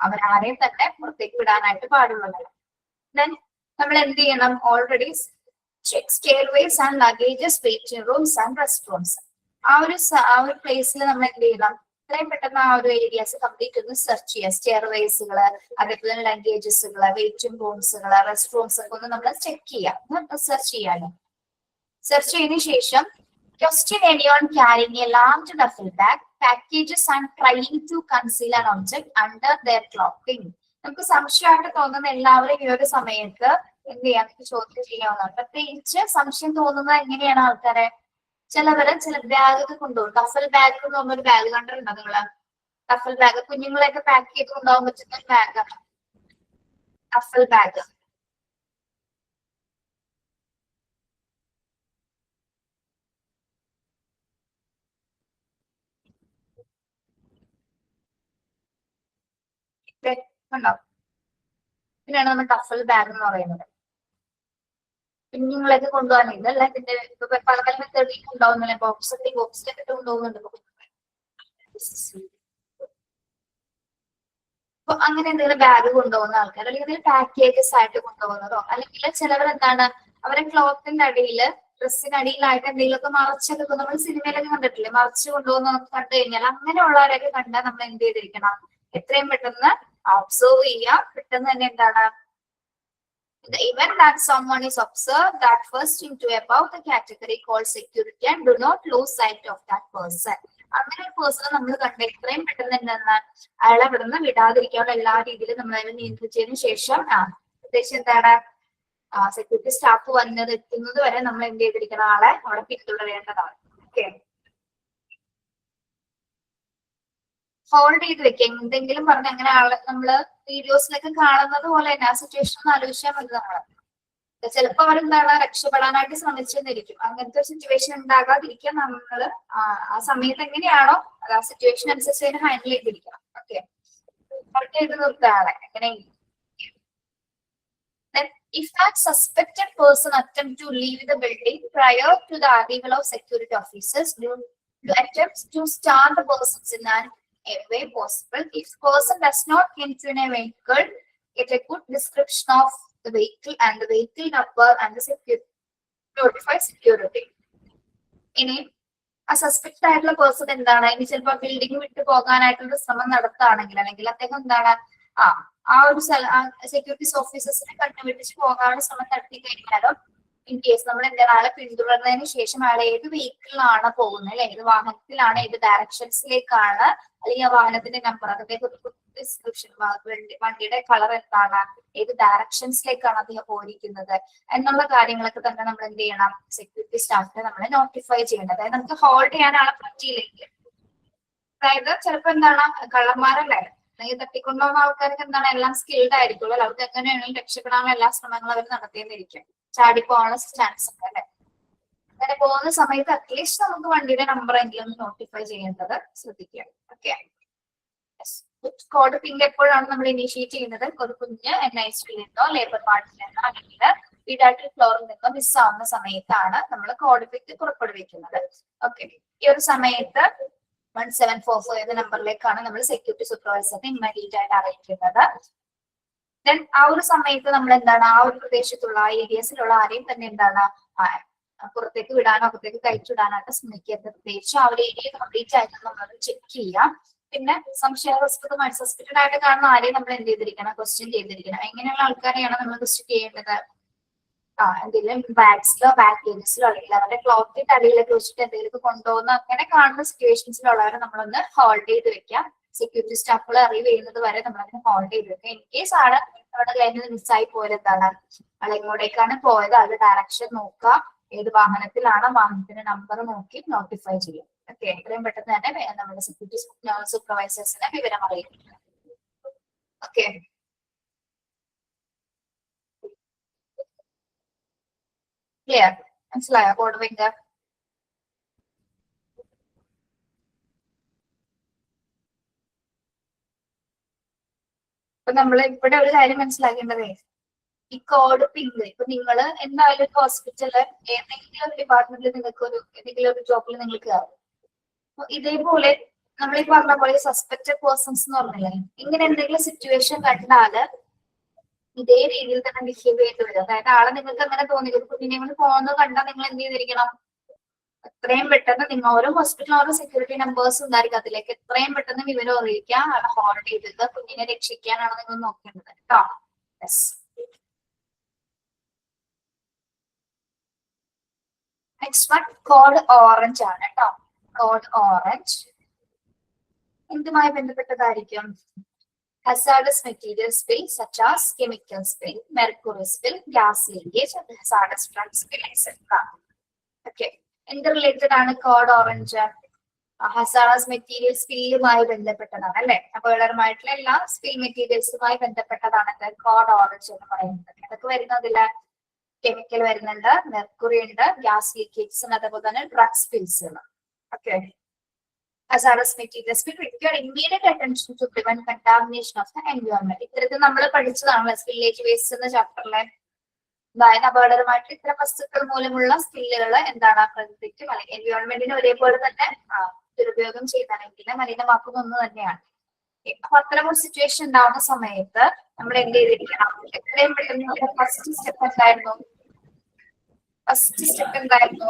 അവരാരെയും തന്നെ പുറത്തേക്ക് വിടാനായിട്ട് പാടുള്ളതല്ല. Then നമ്മൾ എന്ത് ചെയ്യണം? Already check stairways and luggages, waiting rooms and rest rooms. ആ ഒരു പ്ലേസിൽ നമ്മൾ എന്ത് ചെയ്യണം? എത്രയും പെട്ടെന്ന് ആ ഒരു ഏരിയാസ് കംപ്ലീറ്റ് ഒന്ന് സെർച്ച് ചെയ്യുക. സ്റ്റെയർവേസുകള്, അതേപോലെ ലഗേജസുകള്, വെയിറ്റിംഗ് റൂംസുകള്, റെസ്റ്റ് റൂംസ് ഒക്കെ ഒന്ന് നമ്മൾ ചെക്ക് ചെയ്യാം, സെർച്ച് ചെയ്യാലോ. സെർച്ച് ചെയ്തതിനു ശേഷം question anyone carrying a large duffel bag, packages and trying to conceal an object under their clothing. നമുക്ക് സംശയമായിട്ട് തോന്നുന്ന എല്ലാവരും ഈ ഒരു സമയത്ത് എന്ത് ചെയ്യാൻ ചോദ്യം ചെയ്യാവുന്നതാണ്. പ്രത്യേകിച്ച് സംശയം തോന്നുന്നത് എങ്ങനെയാണ് ആൾക്കാരെ, ചില ബാഗ് ഒക്കെ കൊണ്ടുപോകും. ഡഫൽ ബാഗ് എന്ന് പറഞ്ഞൊരു ബാഗ് കണ്ടിട്ടുണ്ടോ നിങ്ങള്? ഡഫൽ ബാഗ് കുഞ്ഞുങ്ങളെയൊക്കെ പാക്ക് ചെയ്ത് കൊണ്ടുപോകാൻ പറ്റുന്ന ഒരു ബാഗാണ് ഡഫൽ ബാഗ്. ഉണ്ടോ? ഇതിനാണ് നമ്മൾ ടഫൽ ബാഗ് എന്ന് പറയുന്നത്. കുഞ്ഞുങ്ങളൊക്കെ കൊണ്ടുപോകാൻ ഇതല്ല ഇതിന്റെ പല പല മെത്തേഡിൽ കൊണ്ടുപോകുന്നില്ല. ബോക്സിലൊക്കെ ഇട്ട് കൊണ്ടുപോകുന്നുണ്ട്. അപ്പൊ അങ്ങനെ എന്തെങ്കിലും ബാഗ് കൊണ്ടുപോകുന്ന ആൾക്കാർ, അല്ലെങ്കിൽ പാക്കേജസ് ആയിട്ട് കൊണ്ടുപോകുന്നതോ, അല്ലെങ്കിൽ ചിലവർ എന്താണ് അവരെ ക്ലോത്തിന്റെ അടിയില്, ഡ്രസ്സിനടിയിലായിട്ട് എന്തെങ്കിലുമൊക്കെ മറച്ചൊക്കെ നമ്മൾ സിനിമയിലൊക്കെ കണ്ടിട്ടില്ലേ, മറച്ചു കൊണ്ടുപോകുന്ന കണ്ടു കഴിഞ്ഞാൽ അങ്ങനെയുള്ളവരൊക്കെ കണ്ടാൽ നമ്മൾ എന്ത് ചെയ്തിരിക്കണം, എത്രയും പെട്ടെന്ന് ഒബ്സർവ് ചെയ്യാം. പെട്ടെന്ന് തന്നെ എന്താണ്, the event that someone is observed that first into above the category called security and do not lose sight of that person. അങ്ങനെ ഒരു പേഴ്സണെ നമ്മൾ കണ്ട എത്രയും പെട്ടെന്ന് എന്താണ് അയാളെ ഇവിടുന്ന് വിടാതിരിക്കാനുള്ള എല്ലാ രീതിയിലും നമ്മൾ അതിനെ നിയന്ത്രിച്ചതിന് ശേഷം പ്രത്യേകിച്ച് എന്താണ് സെക്യൂരിറ്റി സ്റ്റാഫ് എത്തുന്നത് വരെ നമ്മൾ എന്ത് ചെയ്തിരിക്കണം, ആളെ അവിടെ പിന്തുടരേണ്ടതാണ്. ഓക്കെ, ഹോൾഡ് ചെയ്ത് വെക്കുക. എന്തെങ്കിലും പറഞ്ഞ അങ്ങനെ ആളെ നമ്മള് വീഡിയോസിലൊക്കെ കാണുന്നത് പോലെ തന്നെ ആ സിറ്റുവേഷൻ ഒന്ന് ആലോചിച്ചാൽ മതി. നമ്മള് ചിലപ്പോ അവരെന്താണ് രക്ഷപ്പെടാനായിട്ട് ശ്രമിച്ചെന്നിരിക്കും. അങ്ങനത്തെ ഒരു സിറ്റുവേഷൻ ഉണ്ടാകാതിരിക്കാൻ നമ്മള് ആ സമയത്ത് എങ്ങനെയാണോ അത് ആ സിറ്റുവേഷൻ അനുസരിച്ച് അതിനെ ഹാൻഡിൽ ചെയ്തിരിക്കണം. ഓക്കെ, ഹോൾഡ് ചെയ്ത് നിർത്തുക ആളെ എങ്ങനെ. If that suspected person attempt to leave the building prior to the arrival of security officers, do attempt to start the persons in an way possible. If person does not enter in a vehicle, get a good description of the vehicle and the vehicle number and the security, notify security. ഇനി ആ സസ്പെക്ട് ആയിട്ടുള്ള പേഴ്സൺ എന്താണ്, ഇനി ചിലപ്പോൾ ബിൽഡിംഗ് വിട്ടു പോകാനായിട്ടുള്ള ശ്രമം നടത്തുകയാണെങ്കിൽ, അല്ലെങ്കിൽ അദ്ദേഹം എന്താണ് ആ ഒരു സെക്യൂരിറ്റീസ് ഓഫീസേഴ്സിനെ കണ്ടുപിടിച്ച് പോകാനുള്ള ശ്രമം നടത്തി കഴിഞ്ഞാലോ, ഇൻ കേസ് നമ്മൾ എന്താണ് ആളെ പിന്തുടർന്നതിന് ശേഷം ആളെ ഏത് വെഹിക്കിളിലാണ് പോകുന്നത്, അല്ലെ ഏത് വാഹനത്തിലാണ്, ഏത് ഡയറക്ഷൻസിലേക്കാണ്, അല്ലെങ്കിൽ ആ വാഹനത്തിന്റെ നമ്പർ, അതിന്റെ ഡിസ്ക്രിപ്ഷൻ, വണ്ടിയുടെ കളർ എന്താണ്, ഏത് ഡയറക്ഷൻസിലേക്കാണ് അദ്ദേഹം പോയിരിക്കുന്നത് എന്നുള്ള കാര്യങ്ങളൊക്കെ തന്നെ നമ്മൾ എന്ത് ചെയ്യണം, സെക്യൂരിറ്റി സ്റ്റാഫിനെ നമ്മൾ നോട്ടിഫൈ ചെയ്യേണ്ടത്. അതായത് നമുക്ക് ഹോൾഡ് ചെയ്യാൻ ആളെ പറ്റിയില്ലെങ്കിൽ, അതായത് ചിലപ്പോ എന്താണ് കള്ളന്മാരല്ലേ, അല്ലെങ്കിൽ തട്ടിക്കൊണ്ടുപോകുന്ന ആൾക്കാർക്ക് എന്താണ് എല്ലാം സ്കിൽഡ് ആയിരിക്കുമല്ലോ, അവർക്ക് എങ്ങനെയാണെങ്കിലും രക്ഷപ്പെടാനുള്ള എല്ലാ ശ്രമങ്ങളും അവർ നടത്തിയെന്നിരിക്കും. ചാടിപ്പോകാനുള്ള ചാൻസ് ഉണ്ട് അല്ലെ. അങ്ങനെ പോകുന്ന സമയത്ത് അറ്റ്ലീസ്റ്റ് നമുക്ക് വണ്ടിയുടെ നമ്പർ എങ്കിലും നോട്ടിഫൈ ചെയ്യേണ്ടത് ശ്രദ്ധിക്കുക. ഓക്കെ, കോഡ് പിങ്ക് എപ്പോഴാണ് നമ്മൾ ഇനീഷ്യേറ്റ് ചെയ്യുന്നത്, ഒരു കുഞ്ഞ് NIC-യിൽ നിന്നോ ലേബർ വാർഡിൽ നിന്നോ അല്ലെങ്കിൽ പീഡിയാട്രിക് ഫ്ലോറിൽ നിന്നോ മിസ്സാവുന്ന സമയത്താണ് നമ്മൾ കോഡ് പിങ്ക് പുറപ്പെടുവിക്കുന്നത്. ഓക്കെ, ഈ ഒരു സമയത്ത് 1744 എന്ന നമ്പറിലേക്കാണ് നമ്മൾ സെക്യൂരിറ്റി സൂപ്പർവൈസറിനെ ഇമ്മീഡിയറ്റ് ആയിട്ട് അറിയിക്കുന്നത്. ദെൻ ആ ഒരു സമയത്ത് നമ്മൾ എന്താണ് ആ ഒരു പ്രദേശത്തുള്ള ആ ഏരിയസിലുള്ള ആരെയും തന്നെ എന്താണ് പുറത്തേക്ക് വിടാനോ അകത്തേക്ക് കയറ്റിവിടാനായിട്ട് ശ്രമിക്കരുത്. പ്രത്യേകിച്ച് ആ ഒരു ഏരിയ കംപ്ലീറ്റ് ആയിട്ട് നമ്മൾ ചെക്ക് ചെയ്യാം. പിന്നെ സംശയാസ്പദമായിട്ട് സസ്പെക്റ്റഡ് ആയിട്ട് കാണുന്ന ആരെയും നമ്മൾ എന്ത് ചെയ്തിരിക്കണം, ക്വസ്റ്റ്യൻ ചെയ്തിരിക്കണം. എങ്ങനെയുള്ള ആൾക്കാരെയാണ് നമ്മൾ ക്വസ്റ്റ്യൻ ചെയ്യേണ്ടത്, എന്തെങ്കിലും ബാഗ്സിലോ പാക്കേജസിലോ അല്ലെങ്കിൽ അവരുടെ ക്ലോത്തിന്റെ അടിയിലൊക്കെ വെച്ചിട്ട് എന്തെങ്കിലും കൊണ്ടുപോകുന്ന അങ്ങനെ കാണുന്ന സിറ്റുവേഷൻസിലുള്ളവരെ നമ്മളൊന്ന് ഹോൾഡ് ചെയ്ത് വെക്കാം. സെക്യൂരിറ്റി സ്റ്റാഫുകൾ അറിവ് ചെയ്യുന്നത് വരെ നമ്മളതിനെ ഹോൾഡ് ചെയ്ത് വെക്കാം. ഇൻ കേസ് ആണ് നമ്മുടെ കയ്യിൽ നിന്ന് മിസ്സായി പോയത്, എന്താണ് ആൾ എങ്ങോട്ടേക്കാണ് പോയത്, അതിന്റെ ഡയറക്ഷൻ നോക്കുക, ഏത് വാഹനത്തിലാണ്, വാഹനത്തിന്റെ നമ്പർ നോക്കി നോട്ടിഫൈ ചെയ്യാം. ഓക്കെ, എത്രയും പെട്ടെന്ന് തന്നെ നമ്മുടെ സെക്യൂരിറ്റി സൂപ്പർവൈസേഴ്സിനെ വിവരം അറിയിക്കും. ഓക്കെ, ക്ലിയർ, മനസ്സിലായോ കോഡ് പിങ്ക്? അപ്പൊ നമ്മൾ ഇവിടെ ഒരു കാര്യം മനസ്സിലാക്കേണ്ടതേ, ഈ കോഡ് പിങ്ക് ഇപ്പൊ നിങ്ങൾ എന്തായാലും ഒരു ഹോസ്പിറ്റലില് ഏതെങ്കിലും ഒരു ഡിപ്പാർട്ട്മെന്റിൽ നിങ്ങൾക്ക് ഏതെങ്കിലും ഒരു ജോബിൽ നിങ്ങൾ കയറും. അപ്പൊ ഇതേപോലെ നമ്മൾ ഈ പറഞ്ഞ പോലെ സസ്പെക്റ്റഡ് പേഴ്സൺസ് എന്ന് പറഞ്ഞില്ലേ, ഇങ്ങനെ എന്തെങ്കിലും സിറ്റുവേഷൻ കണ്ടാല് ഇതേ രീതിയിൽ തന്നെ ബിഹേവ് ചെയ്ത് വരും. അതായത് ആളെ നിങ്ങൾക്ക് അങ്ങനെ തോന്നി, ഒരു കുഞ്ഞിനെ കൊണ്ട് പോകുന്നത് കണ്ടാൽ നിങ്ങൾ എന്ത് ചെയ്തിരിക്കണം, എത്രയും പെട്ടെന്ന് നിങ്ങൾ ഓരോ ഹോസ്പിറ്റൽ ഓരോ സെക്യൂരിറ്റി നമ്പേഴ്സ് ഉണ്ടായിരിക്കും, അതിലേക്ക് എത്രയും പെട്ടെന്ന് വിവരം അറിയിക്കുക. അവിടെ ഹോൾഡ് ചെയ്തത് കുഞ്ഞിനെ രക്ഷിക്കാനാണ് നിങ്ങൾ നോക്കേണ്ടത് കേട്ടോ. Yes. Next one code orange ആണ് കേട്ടോ. കോഡ് ഓറഞ്ച് എന്തുമായി ബന്ധപ്പെട്ടതായിരിക്കും? hazardous material spill such as chemical spill, mercury spill, gas leakage, and hazardous drug spill, etc. Okay. എന്ത് റിലേറ്റഡ് ആണ് കോഡ് ഓറഞ്ച്? ഹസാഡസ് മെറ്റീരിയൽ സ്പില്ലുമായി ബന്ധപ്പെട്ടതാണ് അല്ലെ. അപകടകരമായിട്ടുള്ള എല്ലാ സ്പിൽ മെറ്റീരിയൽസുമായി ബന്ധപ്പെട്ടതാണ് കോഡ് ഓറഞ്ച് എന്ന് പറയുന്നത്. അതൊക്കെ വരുന്നതില് കെമിക്കൽ വരുന്നുണ്ട്, മെർക്കുറി ഉണ്ട്, ഗ്യാസ് ലീക്കേജ്, അതേപോലെ തന്നെ drug spills. Okay. hazardous materials spill require immediate attention to prevent contamination of the environment. ഇത്തരത്തിൽ നമ്മൾ പഠിച്ചതാണ് സ്പില്ലേജ് വേസ്റ്റ് എന്ന ചാപ്റ്ററിലെ. അതായത് അപകടകരമായിട്ട് ഇത്തരം വസ്തുക്കൾ മൂലമുള്ള സ്പില്ലുകൾ എന്താണ് പ്രകൃതിക്ക് അല്ലെങ്കിൽ എൻവയോൺമെന്റിന് ഒരേപോലെ തന്നെ ദുരുപയോഗം ചെയ്താണെങ്കിൽ മലിനമാക്കുന്ന ഒന്ന് തന്നെയാണ്. അപ്പൊ അത്തരം ഒരു സിറ്റുവേഷൻ ഉണ്ടാവുന്ന സമയത്ത് നമ്മൾ എന്ത് ചെയ്തിരിക്കണം? എത്രയും പെട്ടെന്ന് ഫസ്റ്റ് സ്റ്റെപ്പ് എന്തായിരുന്നു?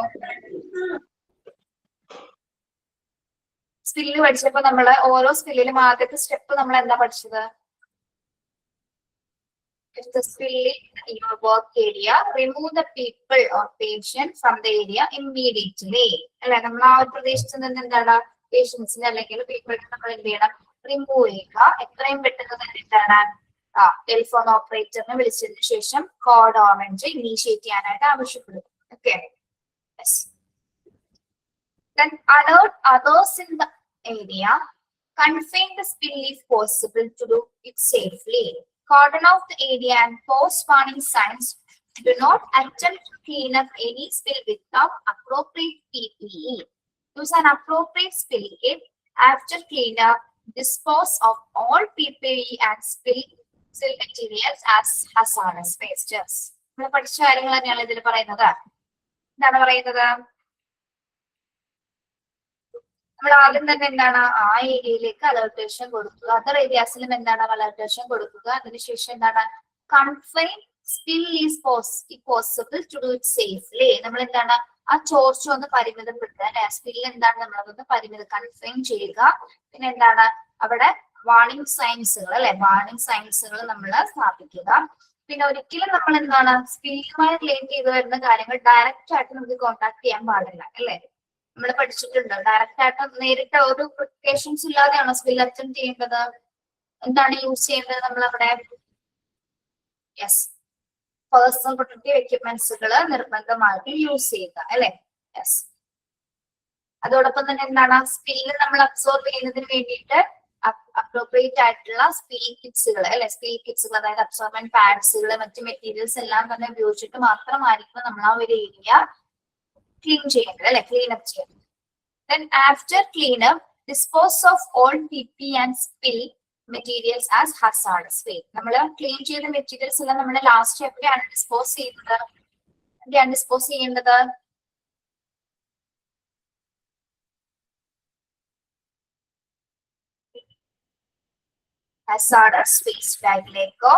സ്കില്ല് പഠിച്ചപ്പോ നമ്മള് ഓരോ സ്കില്ലിലും ആദ്യത്തെ സ്റ്റെപ്പ് നമ്മൾ എന്താ പഠിച്ചത്? If the spill in your work area, remove the people or patient from the area immediately. അല്ലെ, നമ്മൾ ആ ഒരു പ്രദേശത്ത് നിന്ന് എന്താണ് പേഷ്യൻസിനെ അല്ലെങ്കിൽ പീപ്പിളിനെ നമ്മൾ എന്ത് ചെയ്യണം? റിമൂവ് ചെയ്യുക. എത്രയും പെട്ടെന്ന് തന്നെ എന്താണ് ടെലിഫോൺ ഓപ്പറേറ്ററിനെ വിളിച്ചതിന് ശേഷം കോഡ് ഓറഞ്ച് ഇനീഷ്യേറ്റ് ചെയ്യാനായിട്ട് ആവശ്യപ്പെടും. Okay. Then alert others in the area. Confine the spill if possible to do it safely. Cordon off the area and post warning signs. Do not attempt to clean up any spill without appropriate PPE. Use an appropriate spill kit. After cleanup, dispose of all PPE and spill materials as hazardous wastes. നമ്മൾ പഠിച്ച കാര്യങ്ങൾ തന്നെയാണ് ഇതിൽ പറയുന്നത്. എന്താണ് പറയുന്നത്? നമ്മൾ ആദ്യം തന്നെ എന്താണ് ആ ഏരിയയിലേക്ക് അലർട്ടേഷൻ കൊടുക്കുക. അതർ ഏരിയാസിലും എന്താണ് അലർട്ടേഷൻ കൊടുക്കുക. അതിനുശേഷം എന്താണ് confine spill is possible to do it safely. നമ്മൾ എന്താണ് ആ ചോർച്ച ഒന്ന് പരിമിതപ്പെടുത്തുക അല്ലെ. സ്പിൽ എന്താണ് നമ്മളതൊന്ന് കൺഫൈൻ ചെയ്യുക. പിന്നെ എന്താണ് അവിടെ വാർണിംഗ് സൈൻസുകൾ അല്ലെ, വാർണിംഗ് സൈൻസുകൾ നമ്മൾ സ്ഥാപിക്കുക. പിന്നെ ഒരിക്കലും നമ്മൾ എന്താണ് സ്പില്ലുമായി റിലേറ്റ് ചെയ്ത് വരുന്ന കാര്യങ്ങൾ ഡയറക്റ്റ് ആയിട്ട് നമുക്ക് കോൺടാക്ട് ചെയ്യാൻ പാടില്ല അല്ലെ. നമ്മൾ പഠിച്ചിട്ടുണ്ട് ഡയറക്റ്റ് ആയിട്ട് നേരിട്ട് ഒരു പ്രിക്കോഷൻസ് ഇല്ലാതെയാണോ സ്പിൽ അറ്റൻഡ് ചെയ്യേണ്ടത്? എന്താണ് യൂസ് ചെയ്യേണ്ടത് നമ്മൾ അവിടെ? യെസ്, പേഴ്സണൽ പ്രൊട്ടക്റ്റീവ് എക്യുപ്മെന്റ്സുകൾ നിർബന്ധമായിട്ട് യൂസ് ചെയ്യുക അല്ലെ. യെസ്. അതോടൊപ്പം തന്നെ എന്താണ് സ്പില്ല് നമ്മൾ അബ്സോർബ് ചെയ്യുന്നതിന് വേണ്ടിയിട്ട് അപ്രോപ്രിയേറ്റ് ആയിട്ടുള്ള സ്പിൽ കിറ്റ്സുകൾ അല്ലെ, സ്പിൽ കിറ്റ്സുകൾ അതായത് അബ്സോർബന്റ് പാഡ്സുകൾ മറ്റു മെറ്റീരിയൽസ് എല്ലാം തന്നെ ഉപയോഗിച്ചിട്ട് മാത്രമായിരിക്കും നമ്മൾ ആ ഒരു ഏരിയ ക്ലീൻ ചെയ്യേണ്ടത് അല്ലെ, ക്ലീൻ അപ്പ് ചെയ്യേണ്ടത്. Then after cleanup, dispose of all PP and spill materials as hazardous waste. നമ്മൾ ക്ലീൻ ചെയ്ത മെറ്റീരിയൽസ് എല്ലാം നമ്മൾ ലാസ്റ്റ് എവിടെയാണ് ഡിസ്പോസ് ചെയ്യേണ്ടത്? hazardous waste ടാങ്കിലേക്കോ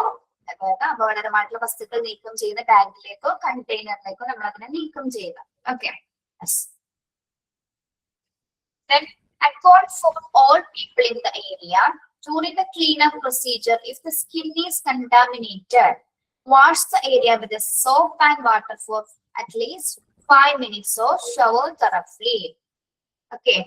അതായത് അപകടകരമായിട്ടുള്ള വസ്തുക്കൾ നീക്കം ചെയ്യുന്ന ടാങ്കിലേക്കോ കണ്ടെയ്നറിലേക്കോ നമ്മൾ അതിനെ നീക്കം ചെയ്യുക. Okay. Yes. Then account for all people in the area. During the cleanup procedure, if the skin is contaminated, wash the area with the soap and water for at least 5 minutes or shower thoroughly. Okay.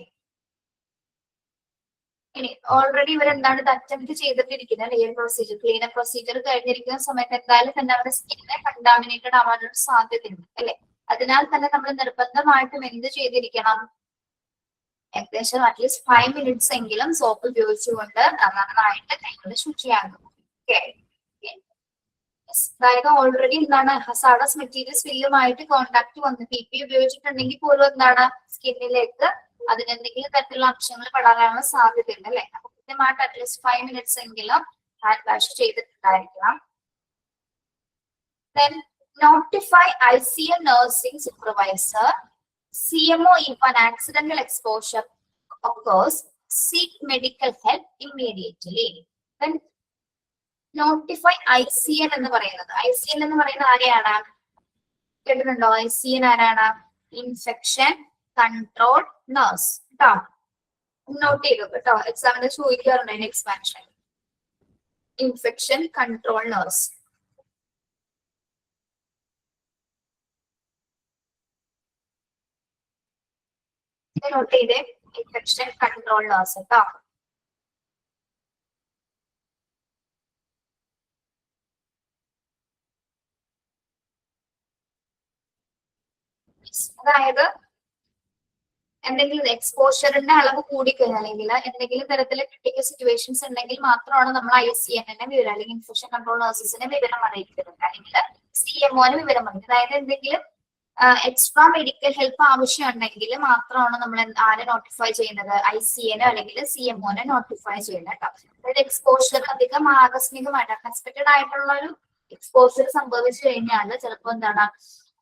ഇനി ഓൾറെഡി ഇവരെന്താണ് അറ്റംപ്റ്റ് ചെയ്തിട്ടിരിക്കുന്നത് ഈ പ്രൊസീജിയർ ക്ലീനപ്പ് പ്രൊസീജിയർ കഴിഞ്ഞിരിക്കുന്ന സമയത്ത് എന്തായാലും തന്നെ അവരുടെ സ്കിന്നെ കണ്ടാമിനേറ്റഡ് ആവാനുള്ള സാധ്യതയുണ്ട് അല്ലെ. അതിനാൽ തന്നെ നമ്മൾ നിർബന്ധമായിട്ടും എന്ത് ചെയ്തിരിക്കണം? ഏകദേശം അറ്റ്ലീസ്റ്റ് 5 minutes എങ്കിലും സോപ്പ് ഉപയോഗിച്ചുകൊണ്ട് നന്നായിട്ട് കൈകൾ ശുചിയാകും. ഓക്കെ. അതായത് ഓൾറെഡി എന്താണ് ഹസാഡസ് മെറ്റീരിയൽ സ്പില്ലുമായിട്ട് കോണ്ടാക്ട് വന്ന് PP ഉപയോഗിച്ചിട്ടുണ്ടെങ്കിൽ പോലും എന്താണ് സ്കിന്നിലേക്ക് അതിനെന്തെങ്കിലും തരത്തിലുള്ള അംശങ്ങൾ പെടാനുള്ള സാധ്യതയുണ്ട് അല്ലെ. അപ്പൊ കൃത്യമായിട്ട് അറ്റ്ലീസ്റ്റ് 5 minutes എങ്കിലും ഹാൻഡ് വാഷ് ചെയ്തിട്ടുണ്ടായിരിക്കണം. Then notify ICU nursing supervisor, CMO if an accidental exposure occurs, seek medical help immediately. Then notify ICN എന്ന് പറയുന്നത്. ICN എന്ന് പറയുന്നത് ആരെയാണ്? കേട്ടിട്ടുണ്ടോ? ICN ആരാണ്? ഇൻഫെക്ഷൻ കൺട്രോൾ നഴ്സ് കേട്ടോ. നോട്ട് ചെയ്തു കേട്ടോ, എക്സാമിന് ചോദിക്കാറുണ്ട് expansion. Infection control nurse. Note ചെയ്തേ, ഇൻഫെക്ഷൻ കൺട്രോൾ നഴ്സ് കേട്ടോ. അതായത് എന്തെങ്കിലും എക്സ്പോഷറിന്റെ അളവ് കൂടിക്കഴിഞ്ഞാൽ അല്ലെങ്കിൽ എന്തെങ്കിലും തരത്തിലെ ക്രിട്ടിക്കൽ സിറ്റുവേഷൻസ് ഉണ്ടെങ്കിൽ മാത്രമാണ് നമ്മൾ ICNനെ വിവരം അല്ലെങ്കിൽ ഇൻഫെക്ഷൻ കൺട്രോൾ നഴ്സസിനെ വിവരം അറിയിക്കുന്നത്, അല്ലെങ്കിൽ CMOനെ വിവരം അറിയിക്കുന്നത്. അതായത് എന്തെങ്കിലും എക്സ്ട്രാ മെഡിക്കൽ ഹെൽപ്പ് ആവശ്യമുണ്ടെങ്കിൽ മാത്രമാണ് നമ്മൾ ആരെ നോട്ടിഫൈ ചെയ്യുന്നത്, ICNO അല്ലെങ്കിൽ CMOനെ നോട്ടിഫൈ ചെയ്യുന്നത് കേട്ടോ. അതായത് എക്സ്പോഷർ അധികം ആകസ്മികമായിട്ട് അൺഎക്സ്പെക്ടഡ് ആയിട്ടുള്ള ഒരു എക്സ്പോഷർ സംഭവിച്ചു കഴിഞ്ഞാൽ ചിലപ്പോൾ എന്താണ്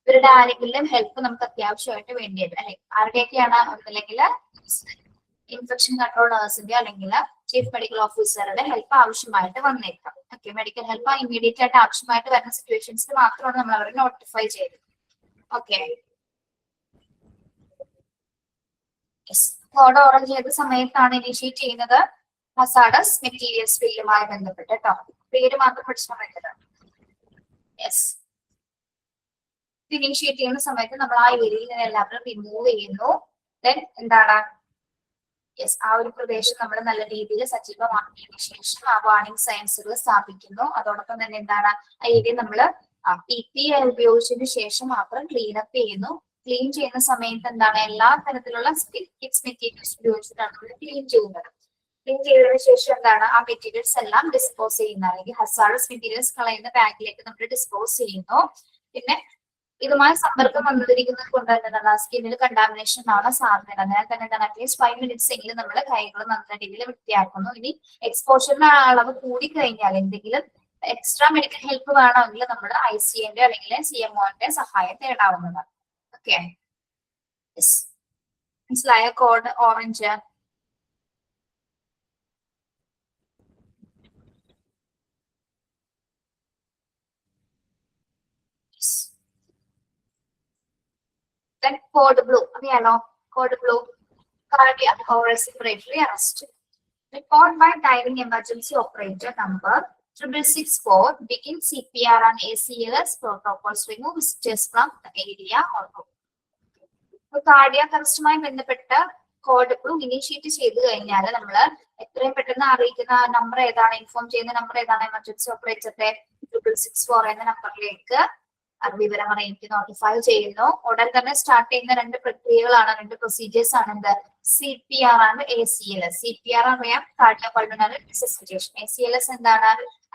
ഇവരുടെ ആരെങ്കിലും ഹെൽപ്പ് നമുക്ക് അത്യാവശ്യമായിട്ട് വേണ്ടിയത്, അല്ലെ ആരുടെയൊക്കെയാണ്, അല്ലെങ്കിൽ ഇൻഫെക്ഷൻ കൺട്രോൾ നഴ്സിന്റെ അല്ലെങ്കിൽ ചീഫ് മെഡിക്കൽ ഓഫീസറുടെ ഹെൽപ്പ് ആവശ്യമായിട്ട് വന്നേക്കാം. ഓക്കെ, മെഡിക്കൽ ഹെൽപ്പ് ഇമ്മീഡിയറ്റ് ആയിട്ട് ആവശ്യമായിട്ട് വരുന്ന സിറ്റുവേഷൻസിൽ മാത്രമാണ് നമ്മൾ അവരെ നോട്ടിഫൈ ചെയ്തത്. ഓക്കെ, കോഡ് ഓറഞ്ച് ഏത് സമയത്താണ് ഇനിഷ്യേറ്റ് ചെയ്യുന്നത്, ഹസാഡസ് മെറ്റീരിയൽസ് ബില്ലുമായി ബന്ധപ്പെട്ട് കേട്ടോ. പേര് മാത്രം പഠിച്ചാൽ വേണ്ടത്. യെസ്, ഇനിഷ്യേറ്റ് ചെയ്യുന്ന സമയത്ത് നമ്മൾ ആ ഏരിയയിൽ നിന്ന് എല്ലാവരും റിമൂവ് ചെയ്യുന്നു. ദെൻ എന്താണ്, യെസ്, ആ ഒരു പ്രദേശം നമ്മൾ നല്ല രീതിയിൽ സജീവമാക്കിയതിനു ശേഷം ആ വാർണിംഗ് സയൻസുകൾ സ്ഥാപിക്കുന്നു. അതോടൊപ്പം തന്നെ എന്താണ്, ആ ഏരിയ നമ്മൾ PP ഉപയോഗിച്ചതിന് ശേഷം മാത്രം ക്ലീൻ അപ്പ് ചെയ്യുന്നു. ക്ലീൻ ചെയ്യുന്ന സമയത്ത് എന്താണ്, എല്ലാ തരത്തിലുള്ള കിഡ്സ് മെറ്റീരിയൽസ് ഉപയോഗിച്ചിട്ടാണ് നമ്മൾ ക്ലീൻ ചെയ്യുന്നത്. ക്ലീൻ ചെയ്തതിനു ശേഷം എന്താണ്, ആ മെറ്റീരിയൽസ് എല്ലാം ഡിസ്പോസ് ചെയ്യുന്ന അല്ലെങ്കിൽ ഹസാഡസ് മെറ്റീരിയൽസ് കളയുന്ന ബാഗിലേക്ക് നമ്മൾ ഡിസ്പോസ് ചെയ്യുന്നു. പിന്നെ ഇതുമായി സമ്പർക്കം വന്നിരിക്കുന്നത് കൊണ്ട് തന്നെ സ്കിന്നിൽ കണ്ടാമിനേഷൻ ആണ് സാധ്യത. അതിനാൽ തന്നെ എന്താണ്, അറ്റ്ലീസ്റ്റ് 5 minutes എങ്കിലും നമ്മൾ കൈകൾ നല്ല രീതിയിൽ വൃത്തിയാക്കുന്നു. ഇനി എക്സ്പോഷറിന്റെ അളവ് കൂടിക്കഴിഞ്ഞാൽ എന്തെങ്കിലും എക്സ്ട്രാ മെഡിക്കൽ ഹെൽപ്പ് വേണമെങ്കിൽ നമ്മൾ ICNന്റെ അല്ലെങ്കിൽ CMOന്റെ സഹായം തേടാവുന്നതാണ്. ഓക്കെ, മനസ്സിലായ code orange. Then code blue, അറിയാലോ code blue, cardiac or respiratory arrest. Report by diving emergency operator number 6664 begin CPR on ACLS protocols, remove visitors from the area or room. Cardiac അറസ്റ്റുമായി ബന്ധപ്പെട്ട കോഡ് ബ്ലൂ ഇനിഷ്യേറ്റ് ചെയ്ത് കഴിഞ്ഞാൽ നമ്മൾ എത്രയും പെട്ടെന്ന് അറിയിക്കുന്ന നമ്പർ ഏതാണ്, ഇൻഫോം ചെയ്യുന്ന നമ്പർ ഏതാണ്, എമർജൻസി ഓപ്പറേറ്ററുടെ 6664 എന്ന നമ്പറിലേക്ക് വിവരം അറിയിച്ച് നോട്ടിഫൈ ചെയ്യുന്നു. ഉടൻ തന്നെ സ്റ്റാർട്ട് ചെയ്യുന്ന 2 പ്രക്രിയകളാണ്, 2 പ്രൊസീജിയേഴ്സ് ആണ്. എന്ത്, CPR ആണ് ACLS. CPR അറിയാം, കാർഡിയാക് പൾമണറി റിസസിറ്റേഷൻ. ACLS എന്താണ്,